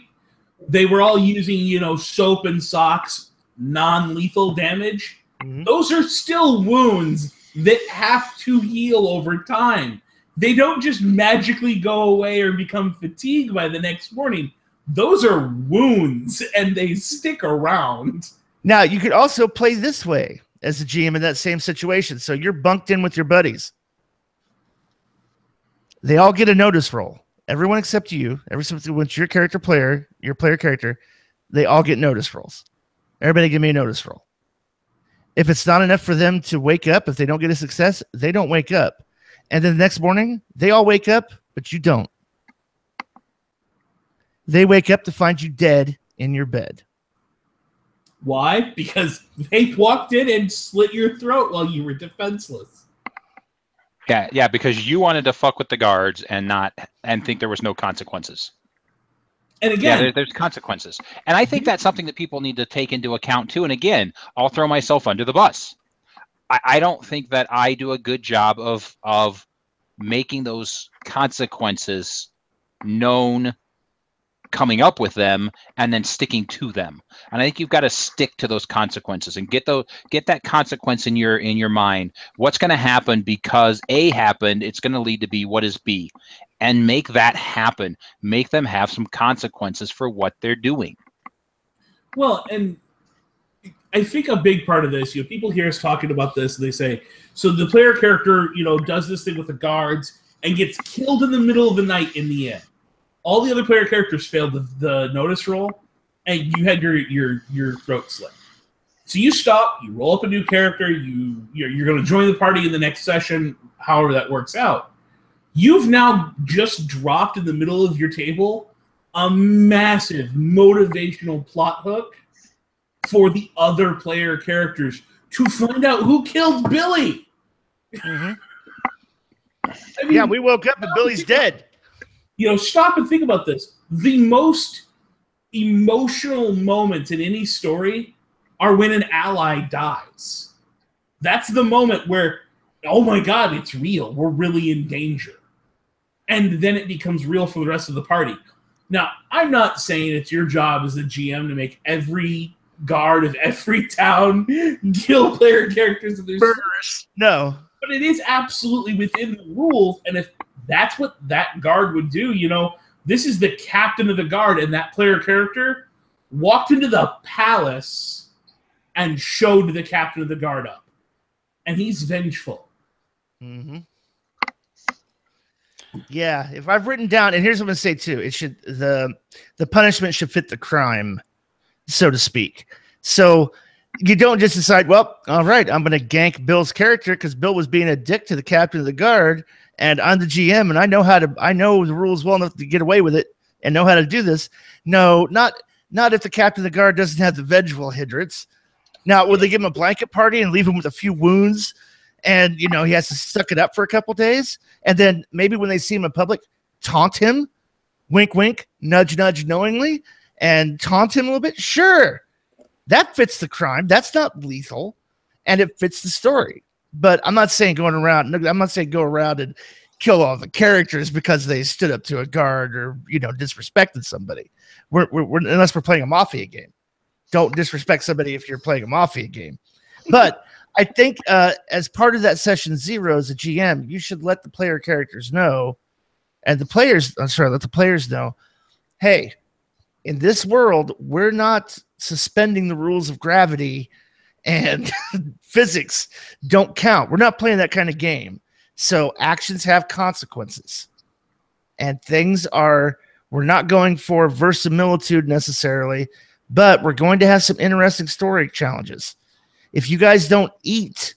they were all using, soap and socks, non-lethal damage. Mm-hmm. Those are still wounds that have to heal over time. They don't just magically go away or become fatigued by the next morning. Those are wounds, and they stick around. Now, you could also play this way as a GM in that same situation. So you're bunked in with your buddies. They all get a notice roll. Everyone except you. Once your player character, they all get notice rolls. Everybody give me a notice roll. If it's not enough for them to wake up, if they don't get a success, they don't wake up. And then the next morning, they all wake up, but you don't. They wake up to find you dead in your bed. Why? Because they walked in and slit your throat while you were defenseless. Yeah, because you wanted to fuck with the guards and think there was no consequences. And again, there's consequences. And I think that's something that people need to take into account too. And again, I'll throw myself under the bus. I don't think that I do a good job of making those consequences known, coming up with them, and then sticking to them. And I think you've got to stick to those consequences and get that consequence in your mind. What's going to happen because A happened? It's going to lead to B. What is B? And make that happen. Make them have some consequences for what they're doing. Well, and I think a big part of this, people hear us talking about this, and they say, so the player character, does this thing with the guards and gets killed in the middle of the night in the end. All the other player characters failed the notice roll, and you had your throat slit. So you stop, you roll up a new character, you're going to join the party in the next session, however that works out. You've now just dropped in the middle of your table a massive motivational plot hook for the other player characters to find out who killed Billy. Mm-hmm. I mean, we woke up and Billy's dead. Stop and think about this. The most emotional moments in any story are when an ally dies. That's the moment where, oh my God, it's real. We're really in danger. And then it becomes real for the rest of the party. Now, I'm not saying it's your job as a GM to make every guard of every town kill player characters. Murderous. No. But it is absolutely within the rules, and if that's what that guard would do, this is the captain of the guard, and that player character walked into the palace and showed the captain of the guard up. And he's vengeful. Mm-hmm. Yeah, if I've written down, and here's what I'm going to say too, it should the punishment should fit the crime, so to speak. So you don't just decide, well, all right, I'm going to gank Bill's character because Bill was being a dick to the captain of the guard, and I'm the GM, and I know the rules well enough to get away with it and know how to do this. No, not if the captain of the guard doesn't have the vengeful hindrance. Now, will they give him a blanket party and leave him with a few wounds, and he has to suck it up for a couple days, and then maybe when they see him in public, taunt him, wink, wink, nudge, nudge, knowingly, and taunt him a little bit? Sure. That fits the crime. That's not lethal, and it fits the story. But I'm not saying go around and kill all the characters because they stood up to a guard or disrespected somebody. We're unless we're playing a mafia game. Don't disrespect somebody if you're playing a mafia game. But I think as part of that session 0 as a GM, you should let the player characters know, and let the players know, hey, in this world, we're not suspending the rules of gravity and physics don't count. We're not playing that kind of game. So actions have consequences. And we're not going for verisimilitude necessarily, but we're going to have some interesting story challenges. If you guys don't eat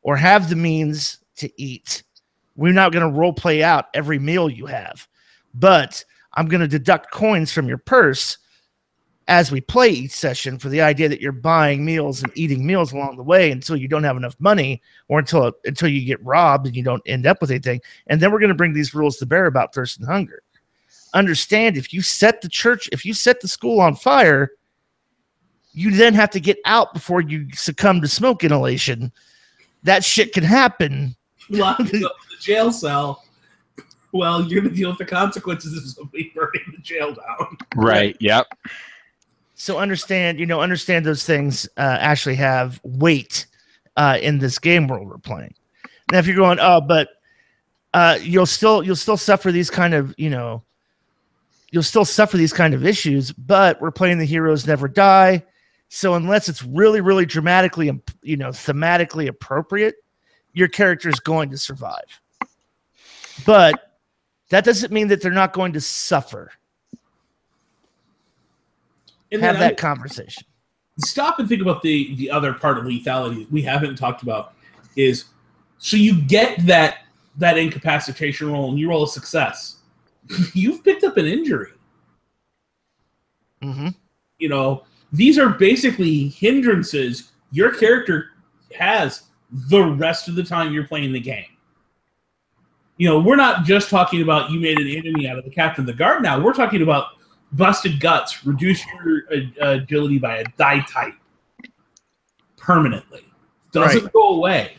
or have the means to eat, we're not going to role play out every meal you have. But I'm going to deduct coins from your purse as we play each session for the idea that you're buying meals and eating meals along the way until you don't have enough money or until you get robbed and you don't end up with anything. And then we're going to bring these rules to bear about thirst and hunger. Understand, if you set the school on fire, you then have to get out before you succumb to smoke inhalation. That shit can happen. Lock you up in the jail cell. Well, you're going to deal with the consequences of somebody burning the jail down. Right. Yep. So understand those things actually have weight in this game world we're playing. Now, if you're going, but you'll still suffer these kind of, you'll still suffer these kind of issues, but we're playing the heroes never die. So unless it's really, really dramatically, thematically appropriate, your character is going to survive. But that doesn't mean that they're not going to suffer. And have that conversation. Stop and think about the other part of lethality we haven't talked about is, so you get that incapacitation roll and you roll a success. You've picked up an injury. Mm-hmm. These are basically hindrances your character has the rest of the time you're playing the game. We're not just talking about you made an enemy out of the captain of the guard now. We're talking about busted guts, reduce your agility by a die type permanently. Doesn't go away.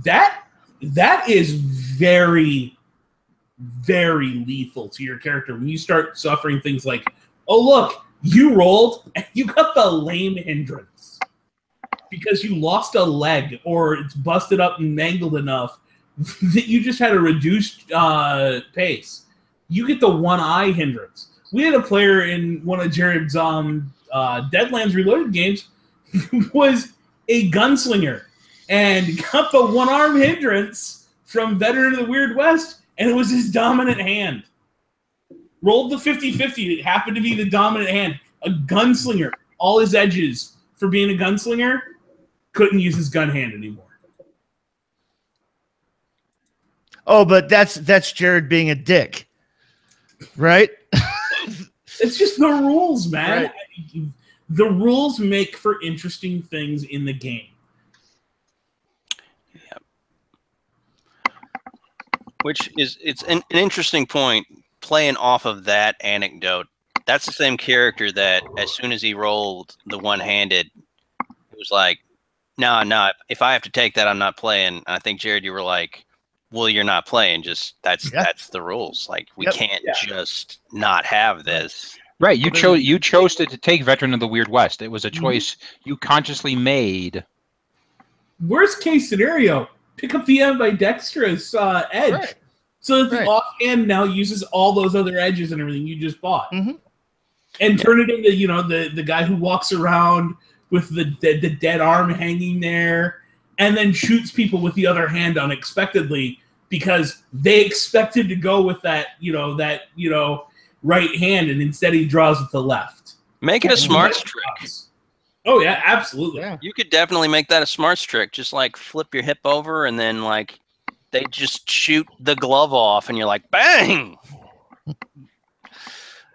That is very, very lethal to your character when you start suffering things like, oh, look, you rolled and you got the lame hindrance because you lost a leg or it's busted up and mangled enough that you just had a reduced pace. You get the one eye hindrance. We had a player in one of Jared's Deadlands Reloaded games, was a gunslinger and got the one-arm hindrance from Veteran of the Weird West, and it was his dominant hand. Rolled the 50-50. It happened to be the dominant hand. A gunslinger. All his edges for being a gunslinger, couldn't use his gun hand anymore. Oh, but that's Jared being a dick, right? It's just the rules, man. Right. The rules make for interesting things in the game. Yep. Which is, it's an interesting point, playing off of that anecdote. That's the same character that as soon as he rolled the one-handed, it was like, no, if I have to take that, I'm not playing. I think, Jared, you were like, well, you're not playing. Just that's the rules. Like, we can't just not have this. Right. You chose to take Veteran of the Weird West. It was a choice you consciously made. Worst case scenario, pick up the ambidextrous edge. Right. So that the offhand now uses all those other edges and everything you just bought. And turn it into, the guy who walks around with the dead arm hanging there and then shoots people with the other hand unexpectedly because they expected to go with that right hand, and instead he draws with the left. Make it a smarts trick. Oh, yeah, absolutely. Yeah. You could definitely make that a smarts trick. Just like flip your hip over and then like they just shoot the glove off and you're like, bang!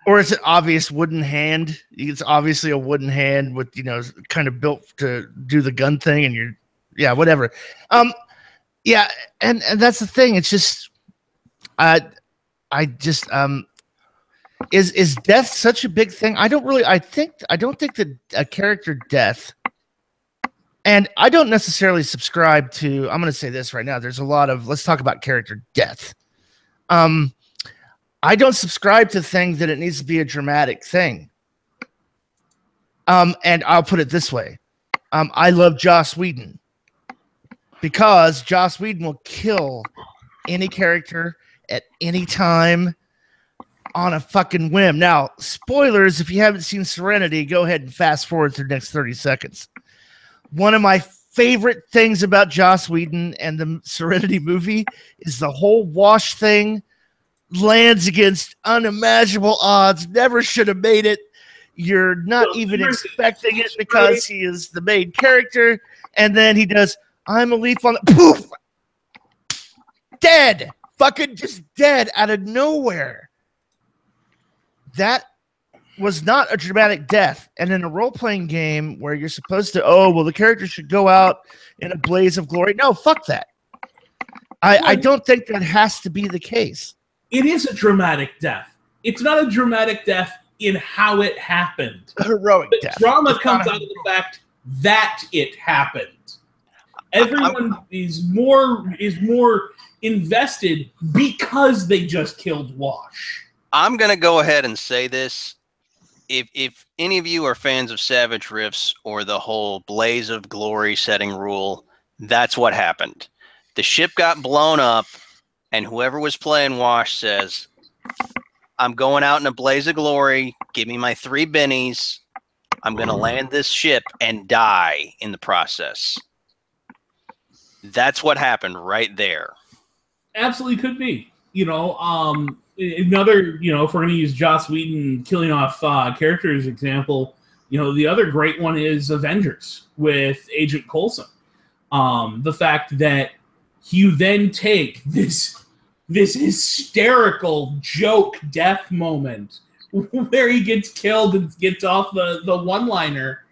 Or it's an obvious wooden hand. It's obviously a wooden hand with, kind of built to do the gun thing, and whatever. Yeah, and that's the thing. It's just, is death such a big thing? I don't think that a character death, and I don't necessarily subscribe to, I'm going to say this right now. There's a lot of, let's talk about character death. I don't subscribe to things that it needs to be a dramatic thing. And I'll put it this way. I love Joss Whedon because Joss Whedon will kill any character at any time on a fucking whim. Now, spoilers, if you haven't seen Serenity, go ahead and fast forward through the next 30 seconds. One of my favorite things about Joss Whedon and the Serenity movie is the whole wash thing. Lands against unimaginable odds, never should have made it. You're not even expecting it because he is the main character, and then he does, I'm a leaf on the poof! Dead! Fucking just dead out of nowhere. That was not a dramatic death. And in a role-playing game where you're supposed to, the character should go out in a blaze of glory. No, fuck that. I don't think that has to be the case. It is a dramatic death. It's not a dramatic death in how it happened. A heroic death. Drama comes out of the fact that it happened. Everyone is more invested because they just killed Wash. I'm gonna go ahead and say this. If any of you are fans of Savage Rifts or the whole Blaze of Glory setting rule, that's what happened. The ship got blown up. And whoever was playing Wash says, I'm going out in a blaze of glory. Give me my 3 bennies. I'm going to land this ship and die in the process. That's what happened right there. Absolutely could be. Another, if we're going to use Joss Whedon killing off characters example, the other great one is Avengers with Agent Coulson. The fact that you then take this hysterical joke death moment where he gets killed and gets off the one-liner,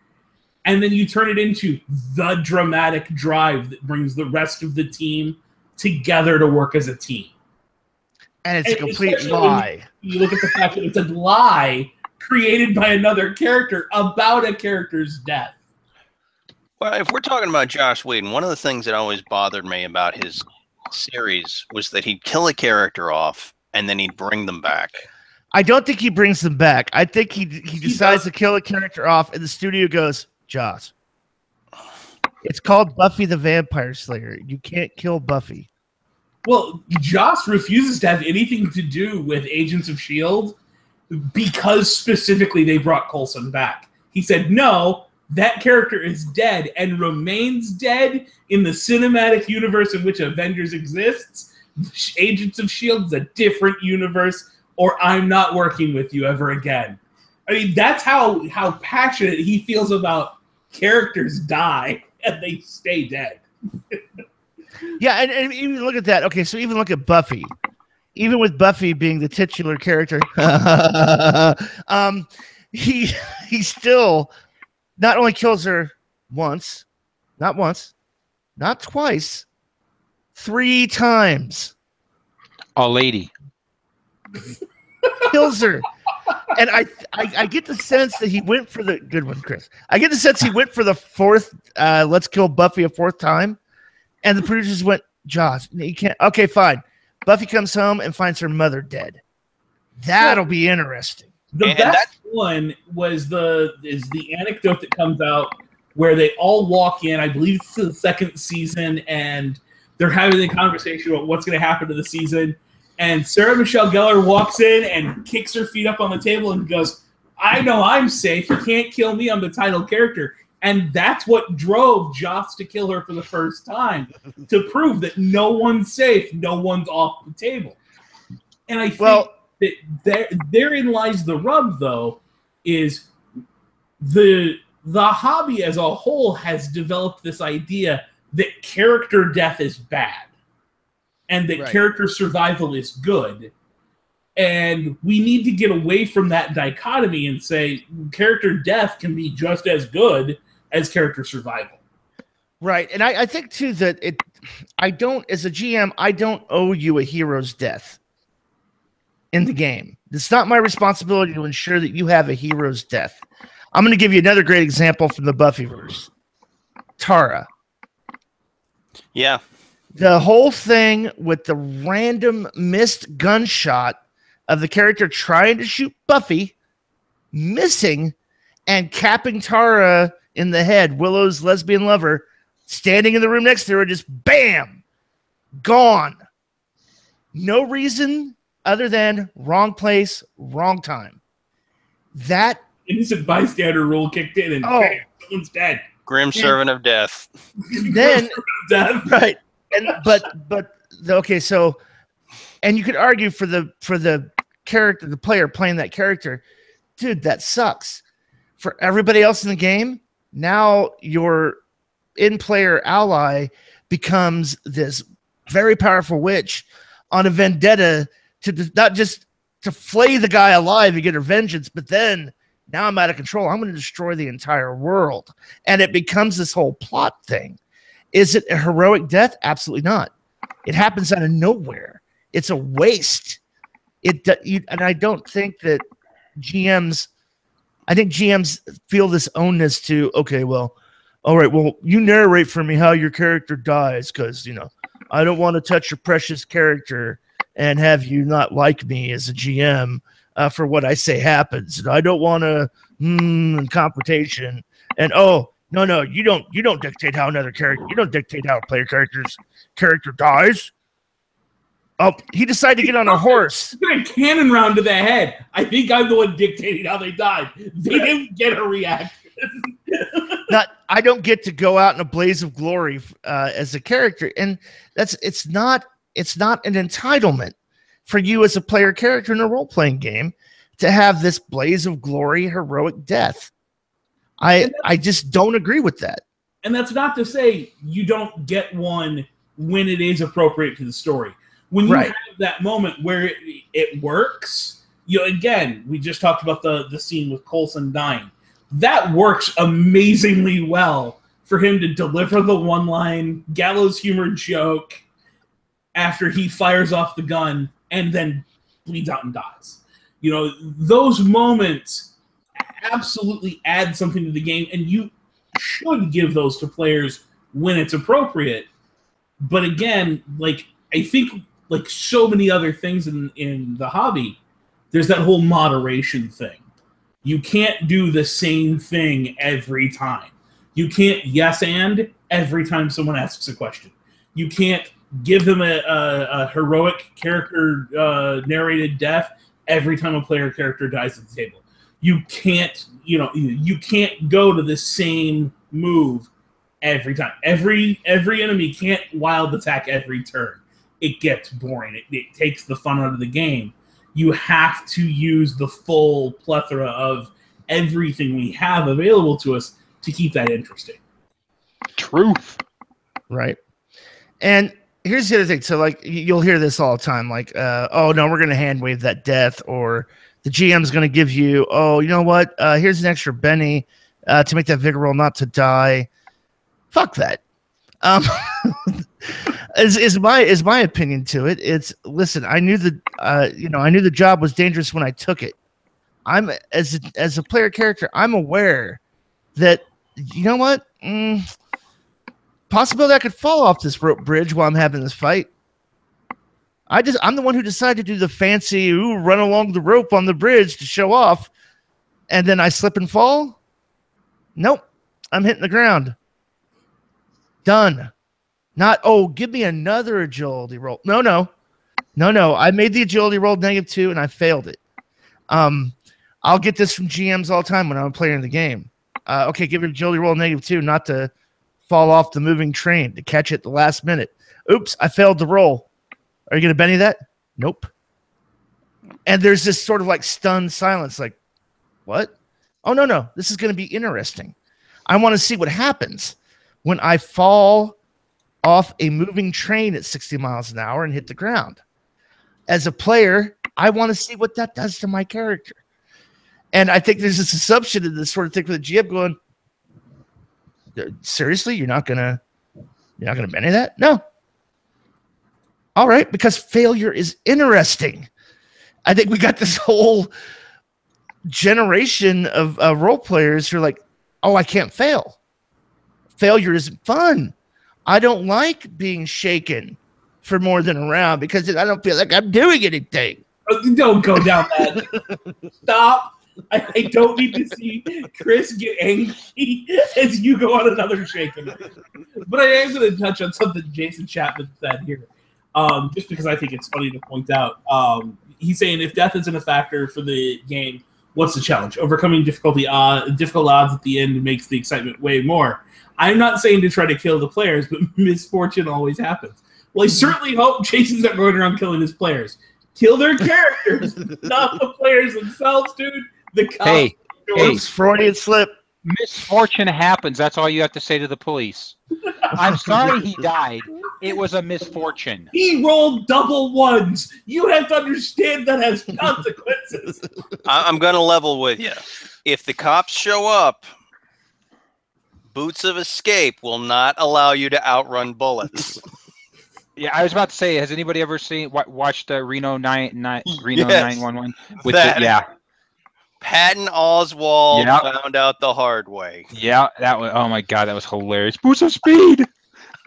and then you turn it into the dramatic drive that brings the rest of the team together to work as a team. And it's a complete lie. You look at the fact that it's a lie created by another character about a character's death. Well, if we're talking about Joss Whedon, one of the things that always bothered me about his series was that he'd kill a character off and then he'd bring them back. I don't think he brings them back. I think he decides to kill a character off, and the studio goes, Joss, it's called Buffy the Vampire Slayer. You can't kill Buffy. Well, Joss refuses to have anything to do with Agents of S.H.I.E.L.D. because specifically they brought Coulson back. He said, no, that character is dead and remains dead in the cinematic universe in which Avengers exists. Agents of S.H.I.E.L.D. is a different universe, or I'm not working with you ever again. I mean, that's how passionate he feels about characters die and they stay dead. Yeah, and even look at that. Okay, so even look at Buffy. Even with Buffy being the titular character, he still not only kills her once, not twice, 3 times. A lady kills her. And I get the sense that he went for the good one, Chris. I get the sense he went for the 4th, let's kill Buffy a 4th time. And the producers went, Josh, you can't. Okay, fine. Buffy comes home and finds her mother dead. That'll be interesting. The best one is the anecdote that comes out where they all walk in. I believe it's the 2nd season, and they're having a conversation about what's going to happen to the season. And Sarah Michelle Gellar walks in and kicks her feet up on the table and goes, I know I'm safe. You can't kill me. I'm the title character. And that's what drove Joss to kill her for the first time, to prove that no one's safe, no one's off the table. And I think that therein lies the rub, though, is the hobby as a whole has developed this idea that character death is bad and that character survival is good. And we need to get away from that dichotomy and say character death can be just as good as character survival. Right. And I think, too, that as a GM, I don't owe you a hero's death in the game. It's not my responsibility to ensure that you have a hero's death. I'm going to give you another great example from the Buffyverse. Tara. Yeah. The whole thing with the random missed gunshot of the character trying to shoot Buffy, missing, and capping Tara in the head, Willow's lesbian lover, standing in the room next to her, just bam, gone. No reason other than wrong place, wrong time. That innocent bystander rule kicked in, and bam, someone's dead. Grim servant of death. Then, right, and okay, so, and you could argue for the character, the player playing that character, dude, that sucks. For everybody else in the game, now your in-player ally becomes this very powerful witch on a vendetta to not just to flay the guy alive and get her vengeance, but then now I'm out of control. I'm going to destroy the entire world. And it becomes this whole plot thing. Is it a heroic death? Absolutely not. It happens out of nowhere. It's a waste. And I don't think that I think GMs feel this onus to, okay, well, all right, well, you narrate for me how your character dies because, I don't want to touch your precious character and have you not like me as a GM for what I say happens. And I don't want to confrontation. And, oh, no, you don't dictate how another character, you don't dictate how a player character's character dies. Oh, he decided to get on a horse. A cannon round to the head. I think I'm the one dictating how they died. They didn't get a reaction. I don't get to go out in a blaze of glory as a character, and it's not an entitlement for you as a player character in a role playing game to have this blaze of glory, heroic death. I just don't agree with that. And that's not to say you don't get one when it is appropriate to the story. When you have that moment where it works, again, we just talked about the scene with Coulson dying. That works amazingly well for him to deliver the one-line gallows humor joke after he fires off the gun and then bleeds out and dies. Those moments absolutely add something to the game, and you should give those to players when it's appropriate. But again, I think like so many other things in the hobby, there's that whole moderation thing. You can't do the same thing every time. You can't yes and every time someone asks a question. You can't give them a heroic character narrated death every time a player character dies at the table. you can't go to the same move every time. Every enemy can't wild attack every turn. It gets boring. It takes the fun out of the game. You have to use the full plethora of everything we have available to us to keep that interesting. Truth. Right. And here's the other thing. So, like, you'll hear this all the time. Like, oh, no, we're going to hand wave that death. Or the GM's going to give you, oh, you know what? Here's an extra Benny to make that vigor roll not to die. Fuck that. Is my opinion to it. It's, listen, I knew the job was dangerous when I took it. I'm as a player character, I'm aware that, you know what? Possibility I could fall off this rope bridge while I'm having this fight. I'm the one who decided to do the fancy run along the rope on the bridge to show off, and then I slip and fall. Nope, I'm hitting the ground. Done. Not, give me another agility roll. No. I made the agility roll -2 and I failed it. I'll get this from GMs all the time when I'm playing the game. Okay, give it an agility roll -2, not to fall off the moving train, to catch it at the last minute. Oops, I failed the roll. Are you going to Benny that? Nope. And there's this sort of like stunned silence, like, what? Oh, no. This is going to be interesting. I want to see what happens when I fall off a moving train at 60 miles an hour and hit the ground. As a player, I want to see what that does to my character. And I think there's this assumption in this sort of thing for the GM going, seriously, you're not gonna Benny that? No. All right, because failure is interesting. I think we got this whole generation of role players who are like, oh, I can't fail. Failure isn't fun. I don't like being shaken for more than a round because I don't feel like I'm doing anything. Don't go down that. Stop. I don't need to see Chris get angry as you go on another shaking. But I am going to touch on something Jason Chapman said here, just because I think it's funny to point out. He's saying if death isn't a factor for the game, what's the challenge? Overcoming difficult odds at the end makes the excitement way more. I'm not saying to try to kill the players, but misfortune always happens. Well, I certainly hope Jason's not going around killing his players. Kill their characters, not the players themselves, dude. Hey, Freudian slip. Misfortune happens. That's all you have to say to the police. I'm sorry he died. It was a misfortune. He rolled double ones. You have to understand that has consequences. I'm going to level with you. If the cops show up, boots of escape will not allow you to outrun bullets. Yeah, I was about to say, has anybody ever watched Reno 911? With yeah. Patton Oswalt found out the hard way. Yeah, that was. Oh my god, that was hilarious. Boots of speed.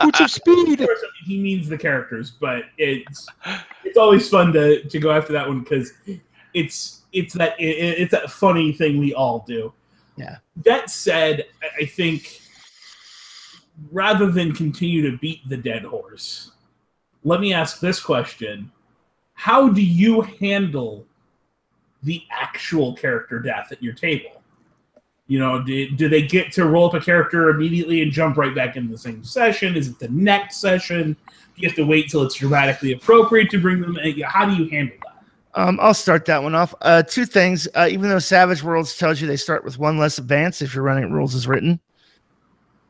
Boots of speed. He means the characters, but it's always fun to go after that one because it's that funny thing we all do. Yeah. That said, I think rather than continue to beat the dead horse, let me ask this question: how do you handle the actual character death at your table? You know, do they get to roll up a character immediately and jump right back into the same session? Is it the next session? Do you have to wait till it's dramatically appropriate to bring them in? How do you handle that? I'll start that one off. Two things. Even though Savage Worlds tells you they start with one less advance if you're running rules as written,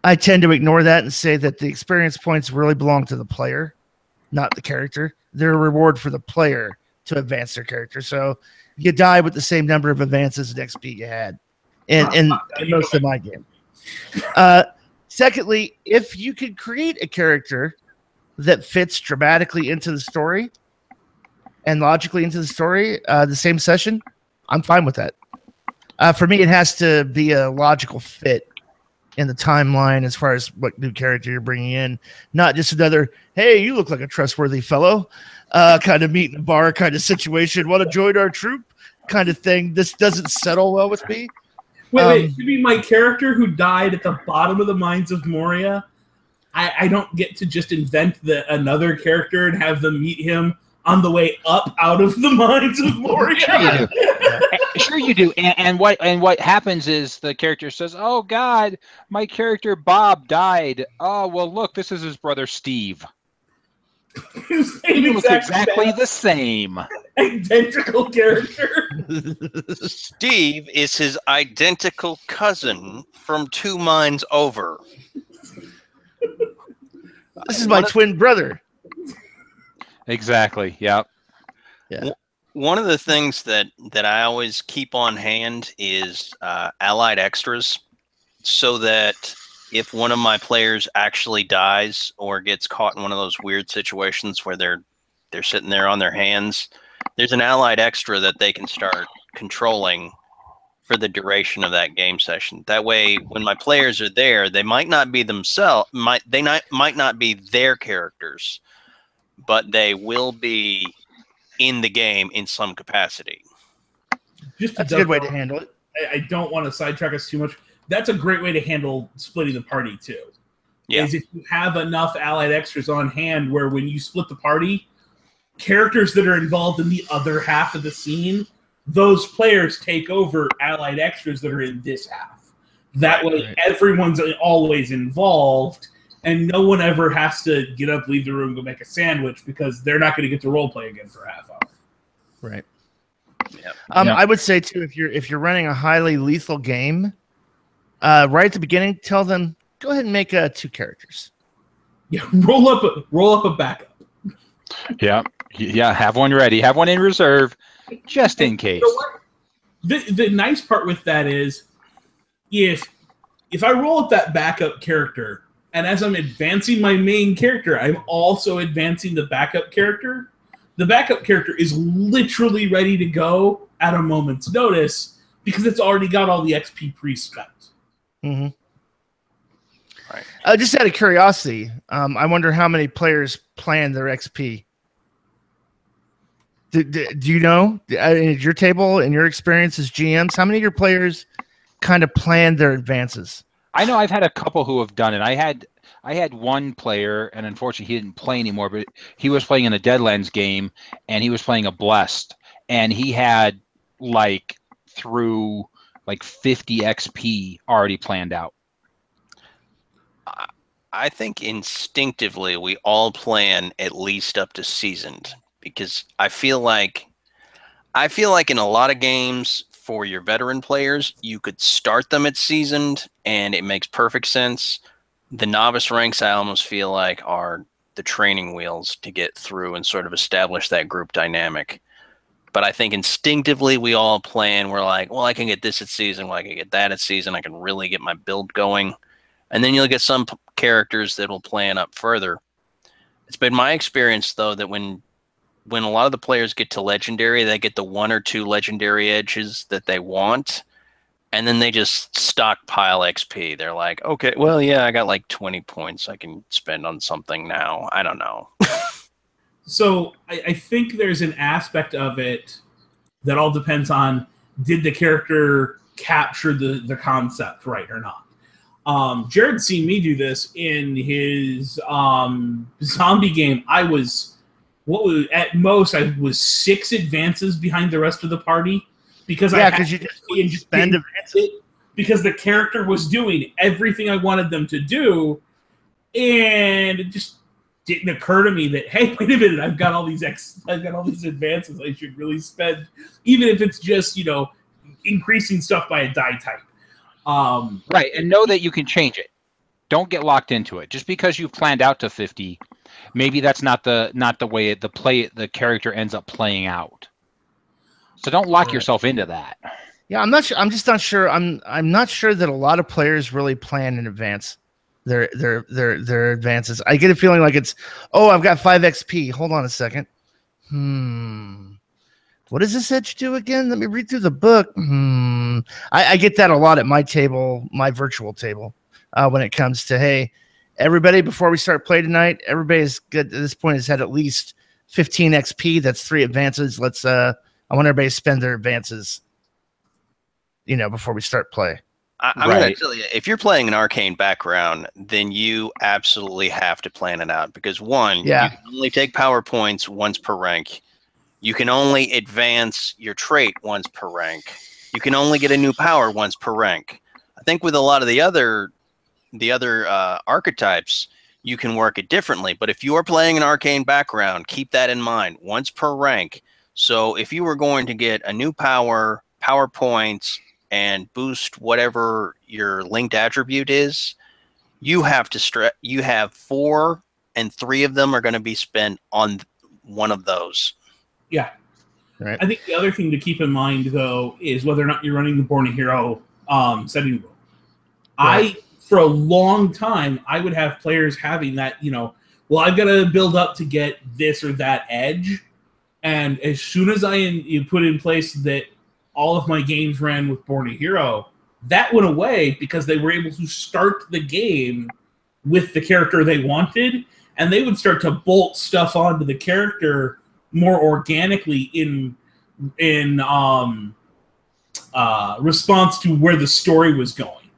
I tend to ignore that and say that the experience points really belong to the player, not the character. They're a reward for the player to advance their character. So you die with the same number of advances and XP you had in most of my game. Secondly, if you could create a character that fits dramatically into the story and logically into the story, the same session, I'm fine with that. For me, it has to be a logical fit in the timeline as far as what new character you're bringing in, not just another, hey, you look like a trustworthy fellow, kind of meet in a bar kind of situation, want to join our troop kind of thing. This doesn't settle well with me. Wait, you mean my character who died at the bottom of the mines of Moria? I don't get to just invent another character and have them meet him on the way up out of the mines of Moria. Sure you do. And what happens is the character says, "Oh God, my character Bob died. Oh well, look, this is his brother Steve. He looks exactly the same, identical character." Steve is his identical cousin from 2 mines over. This is my twin brother. Exactly. Yep. Yeah. One of the things that I always keep on hand is allied extras, so that if one of my players actually dies or gets caught in one of those weird situations where they're sitting there on their hands, there's an allied extra that they can start controlling for the duration of that game session. That way, when my players are there, they might not be themselves, might not be their characters, but they will be in the game in some capacity. That's a good way to handle it. I don't want to sidetrack us too much. That's a great way to handle splitting the party too. Yeah. Is if you have enough allied extras on hand where when you split the party, characters that are involved in the other half of the scene, those players take over allied extras that are in this half. That way everyone's always involved and no one ever has to get up, leave the room, go make a sandwich because they're not going to get to role play again for a half hour. Right. Yep. I would say too, if you're running a highly lethal game, right at the beginning, tell them go ahead and make 2 characters. Yeah, roll up a backup. Yeah, have one ready, have one in reserve, just in case. You know what? The nice part with that is, if I roll up that backup character, and as I'm advancing my main character, I'm also advancing the backup character. The backup character is literally ready to go at a moment's notice because it's already got all the XP pre-spent. Mm-hmm. Right. Just out of curiosity, I wonder how many players plan their XP. Do you know, in your table, in your experience as GMs, how many of your players kind of plan their advances? I know I've had a couple who have done it. I had one player, and unfortunately he didn't play anymore, but he was playing in a Deadlands game, and he was playing a Blessed, and he had through 50 XP already planned out. I think instinctively we all plan at least up to seasoned, because I feel like in a lot of games for your veteran players, you could start them at seasoned and it makes perfect sense. The novice ranks, I almost feel like, are the training wheels to get through and sort of establish that group dynamic. But I think instinctively we all plan. We're like, well, I can get this at season. Well, I can get that at season. I can really get my build going. And then you'll get some characters that will plan up further. It's been my experience, though, that when a lot of the players get to legendary, they get the 1 or 2 legendary edges that they want, and then they just stockpile XP. They're like, okay, well, yeah, I got 20 points I can spend on something now. I don't know. So I think there's an aspect of it that all depends on, did the character capture the concept right or not? Jared's seen me do this in his zombie game. I was at most 6 advances behind the rest of the party because you just spend advances because the character was doing everything I wanted them to do, and it just didn't occur to me that, hey, wait a minute, I've got all these advances I should really spend, even if it's just increasing stuff by a die type. Right, and know that you can change it. Don't get locked into it. Just because you've planned out to 50, maybe that's not the way the character ends up playing out. So don't lock yourself into that. Yeah, I'm not sure. I'm just not sure. I'm not sure that a lot of players really plan in advance their advances. I get a feeling like it's, I've got 5 XP. Hold on a second. What does this edge do again? Let me read through the book. I get that a lot at my table, my virtual table, when it comes to, hey, everybody, before we start play tonight, everybody's good at this point has had at least 15 XP. That's 3 advances. I want everybody to spend their advances, before we start play. I'm going to tell you, if you're playing an arcane background, then you absolutely have to plan it out because you can only take power points once per rank. You can only advance your trait once per rank. You can only get a new power once per rank. I think with a lot of the other archetypes, you can work it differently. But if you are playing an arcane background, keep that in mind. Once per rank. So if you were going to get a new power points, and boost whatever your linked attribute is, you have to you have 4, and 3 of them are going to be spent on one of those. Yeah. Right. I think the other thing to keep in mind, though, is whether or not you're running the Born a Hero setting rule. Right. For a long time, I would have players having that, well, I've got to build up to get this or that edge. And as soon as you put in place that all of my games ran with Born a Hero, that went away because they were able to start the game with the character they wanted, and they would start to bolt stuff onto the character more organically in response to where the story was going,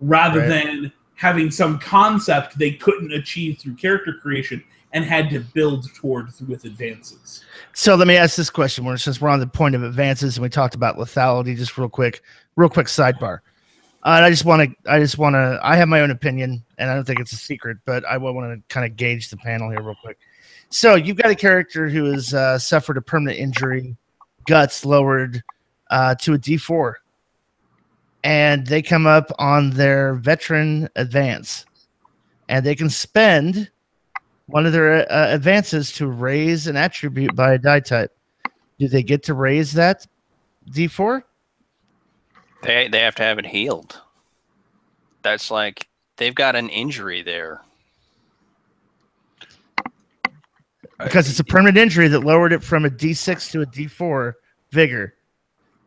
rather than having some concept they couldn't achieve through character creation and had to build toward with advances. So let me ask this question, since we're on the point of advances and we talked about lethality, just real quick sidebar. I have my own opinion, and I don't think it's a secret, but I want to kind of gauge the panel here real quick. So you've got a character who has suffered a permanent injury, guts lowered to a D4, and they come up on their veteran advance, and they can spend one of their advances to raise an attribute by a die type. Do they get to raise that D4? They have to have it healed. That's like they've got an injury there. Because it's a permanent injury that lowered it from a D6 to a D4 vigor.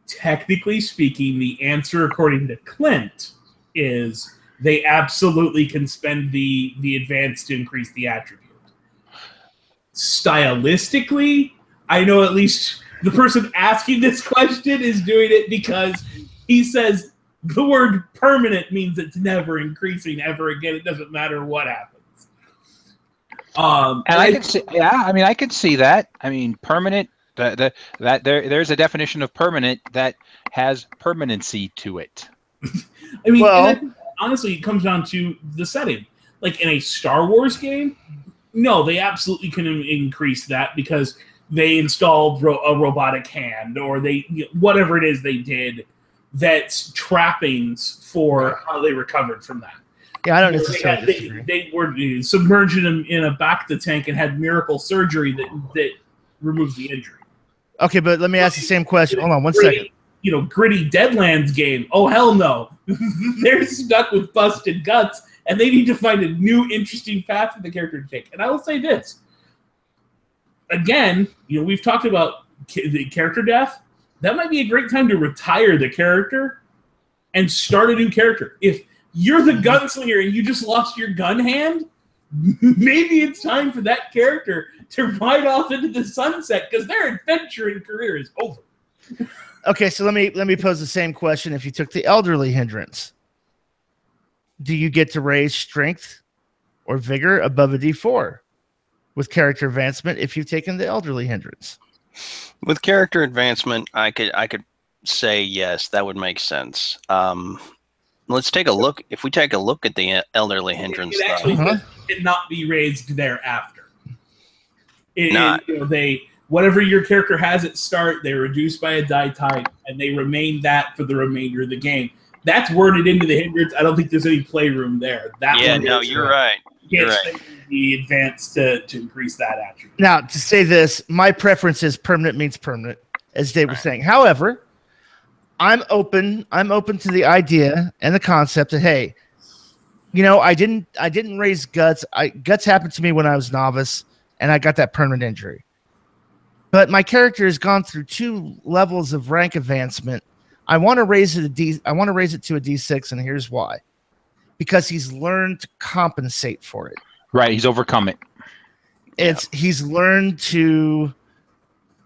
Technically speaking, the answer, according to Clint, is they absolutely can spend the advance to increase the attribute. Stylistically, I know at least the person asking this question is doing it because he says the word permanent means it's never increasing ever again. It doesn't matter what happens. And I could see, I could see that. I mean, permanent. There's a definition of permanent that has permanency to it. I mean, and I think, honestly, it comes down to the setting. Like in a Star Wars game, no, they absolutely can increase that because they installed a robotic hand, or whatever it is they did that's trappings for how they recovered from that. Yeah, I don't necessarily disagree. They were submerging them in a Bacta tank and had miracle surgery that removes the injury. Okay, but let me ask the same question. Hold on one second. Gritty Deadlands game. Oh, hell no. They're stuck with busted guts, and they need to find a new, interesting path for the character to take. And I will say this. Again, we've talked about the character death. That might be a great time to retire the character and start a new character. If you're the gunslinger and you just lost your gun hand, maybe it's time for that character to ride off into the sunset because their adventuring career is over. Okay, so let me pose the same question. If you took the elderly hindrance, do you get to raise strength or vigor above a D4 with character advancement if you've taken the elderly hindrance? With character advancement, I could say yes, that would make sense. Let's take a look. If we take a look at the elderly hindrance, it actually cannot be raised thereafter. Whatever your character has at start, they reduce by a die type, and they remain that for the remainder of the game. That's worded into the hindrance. I don't think there's any playroom there. You're right. You're right. The advance to increase that attribute. Now, to say this, my preference is permanent means permanent, as Dave was saying. However, I'm open to the idea and the concept that, hey, I didn't raise guts. Guts happened to me when I was novice, and I got that permanent injury. But my character has gone through 2 levels of rank advancement. I want to raise it to a D6, and here's why. Because he's learned to compensate for it. Right, he's overcome it. He's learned to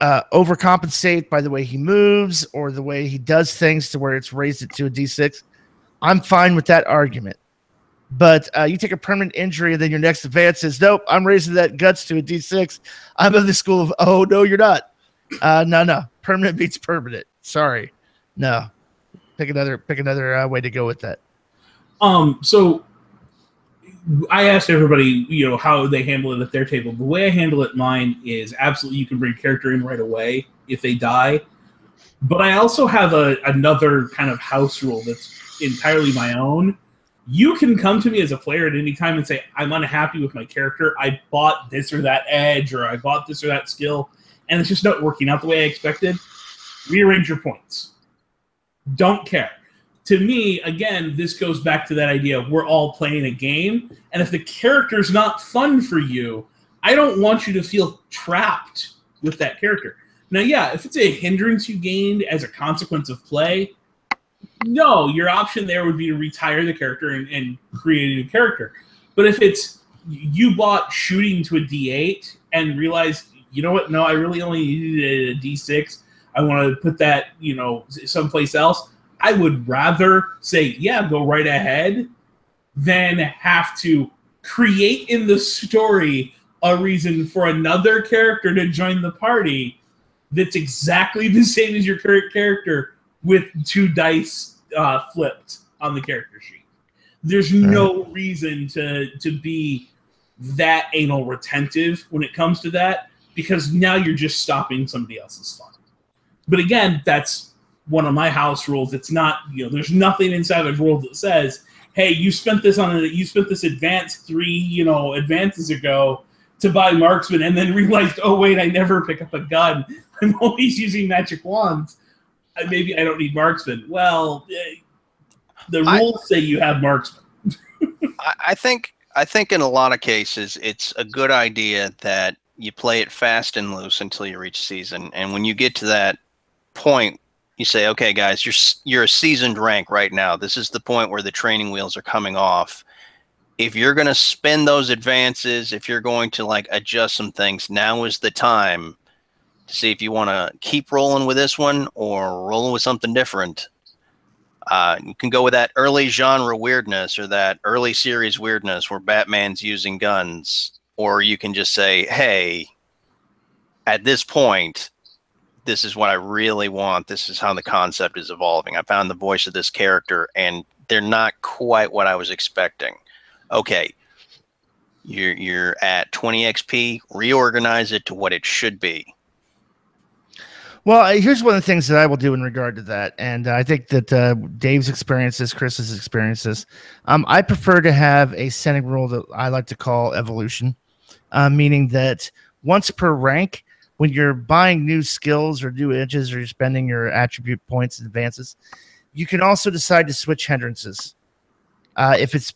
overcompensate by the way he moves or the way he does things to where it's raised it to a D6. I'm fine with that argument. But you take a permanent injury, and then your next advance is, nope, I'm raising that guts to a D6. I'm of the school of, oh, no, you're not. No. Permanent beats permanent. Sorry. No. Pick another way to go with that. So I asked everybody, how they handle it at their table. The way I handle it at mine is absolutely you can bring character in right away if they die. But I also have another kind of house rule that's entirely my own. You can come to me as a player at any time and say, I'm unhappy with my character. I bought this or that edge, or I bought this or that skill, and it's just not working out the way I expected. Rearrange your points. Don't care. To me, again, this goes back to that idea of we're all playing a game, and if the character's not fun for you, I don't want you to feel trapped with that character. Now, yeah, if it's a hindrance you gained as a consequence of play, no, your option there would be to retire the character and create a new character. But if it's you bought shooting to a D8 and realized, you know what, no, I really only needed a D6, I want to put that, someplace else, I would rather say, yeah, go right ahead than have to create in the story a reason for another character to join the party that's exactly the same as your current character with 2 dice flipped on the character sheet. There's no reason to be that anal retentive when it comes to that, because now you're just stopping somebody else's fun. But again, that's one of my house rules. It's not, there's nothing in Savage Worlds that says, hey, you spent this advance 3, advances ago to buy marksman, and then realized, oh wait, I never pick up a gun. I'm always using magic wands. Maybe I don't need marksman. Well, the rules say you have marksman. I think in a lot of cases it's a good idea that you play it fast and loose until you reach season, and when you get to that point, you say, okay, guys, you're a seasoned rank right now. This is the point where the training wheels are coming off. If you're going to spend those advances, if you're going to adjust some things, now is the time to see if you want to keep rolling with this one or rolling with something different. You can go with that early genre weirdness or that early series weirdness where Batman's using guns, or you can just say, hey, at this point, this is what I really want. This is how the concept is evolving. I found the voice of this character, and they're not quite what I was expecting. Okay, you're at 20 XP. Reorganize it to what it should be. Well, here's one of the things that I will do in regard to that, and I think that Dave's experiences, Chris's experiences, I prefer to have a setting rule that I like to call evolution, meaning that once per rank, when you're buying new skills or new edges, or you're spending your attribute points and advances, you can also decide to switch hindrances. If it's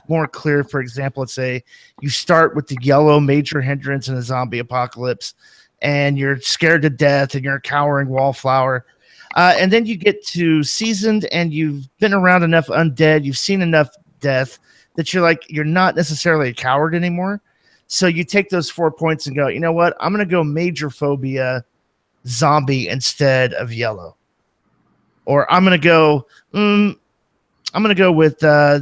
more clear, for example, let's say you start with the yellow major hindrance in a zombie apocalypse, and you're scared to death, and you're a cowering wallflower, and then you get to seasoned, and you've been around enough undead, you've seen enough death that you're not necessarily a coward anymore. So you take those 4 points and go, you know what? I'm going to go major phobia zombie instead of yellow. Or I'm going to go with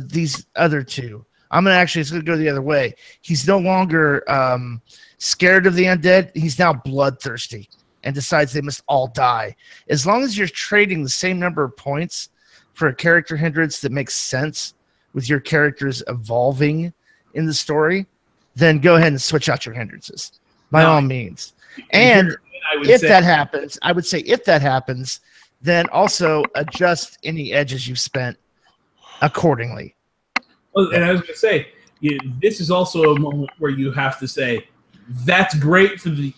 these other 2. It's going to go the other way. He's no longer scared of the undead. He's now bloodthirsty and decides they must all die. As long as you're trading the same number of points for a character hindrance that makes sense with your characters evolving in the story, then go ahead and switch out your hindrances by all means. And if that happens, then also adjust any edges you've spent accordingly. Well, and I was going to say, this is also a moment where you have to say, that's great for the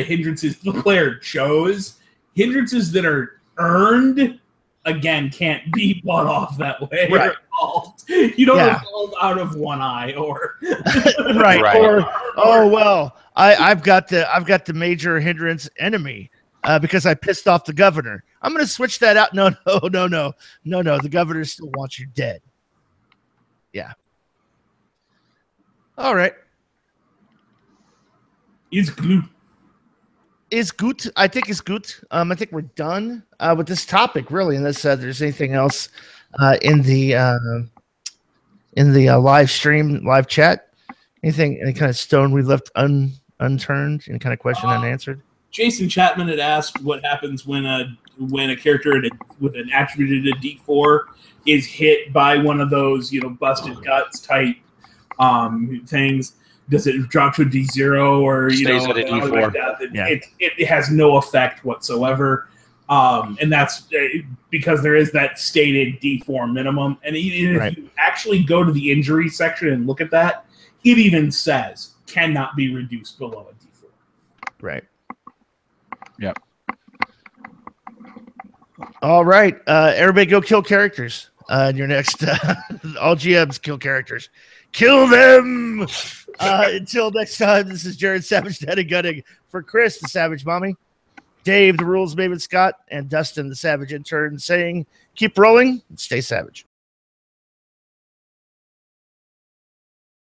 hindrances the player chose. Hindrances that are earned, again, can't be bought off that way. Right. You don't evolve out of one eye, or right. Or I've got the major hindrance enemy because I pissed off the governor. I'm going to switch that out. No. The governor still wants you dead. Yeah. All right. It's good. Is good. I think it's good. I think we're done with this topic, really, unless there's anything else in the live stream, live chat. Anything, any kind of stone we left unturned? Any kind of question unanswered? Jason Chapman had asked what happens when a character with an attributed a D4 is hit by one of those, busted guts type things. Does it drop to a D0 or Stays at a D4? It has no effect whatsoever, and that's because there is that stated D4 minimum. And even if you actually go to the injury section and look at that, it even says cannot be reduced below a D4. Right. Yep. All right. Everybody go kill characters. Your next all GMs kill characters. Kill them! Until next time, this is Jared Savage Dead and Gunning for Chris, the Savage Mommy, Dave, the Rules Maven Scott, and Dustin, the Savage Intern, saying keep rolling and stay savage.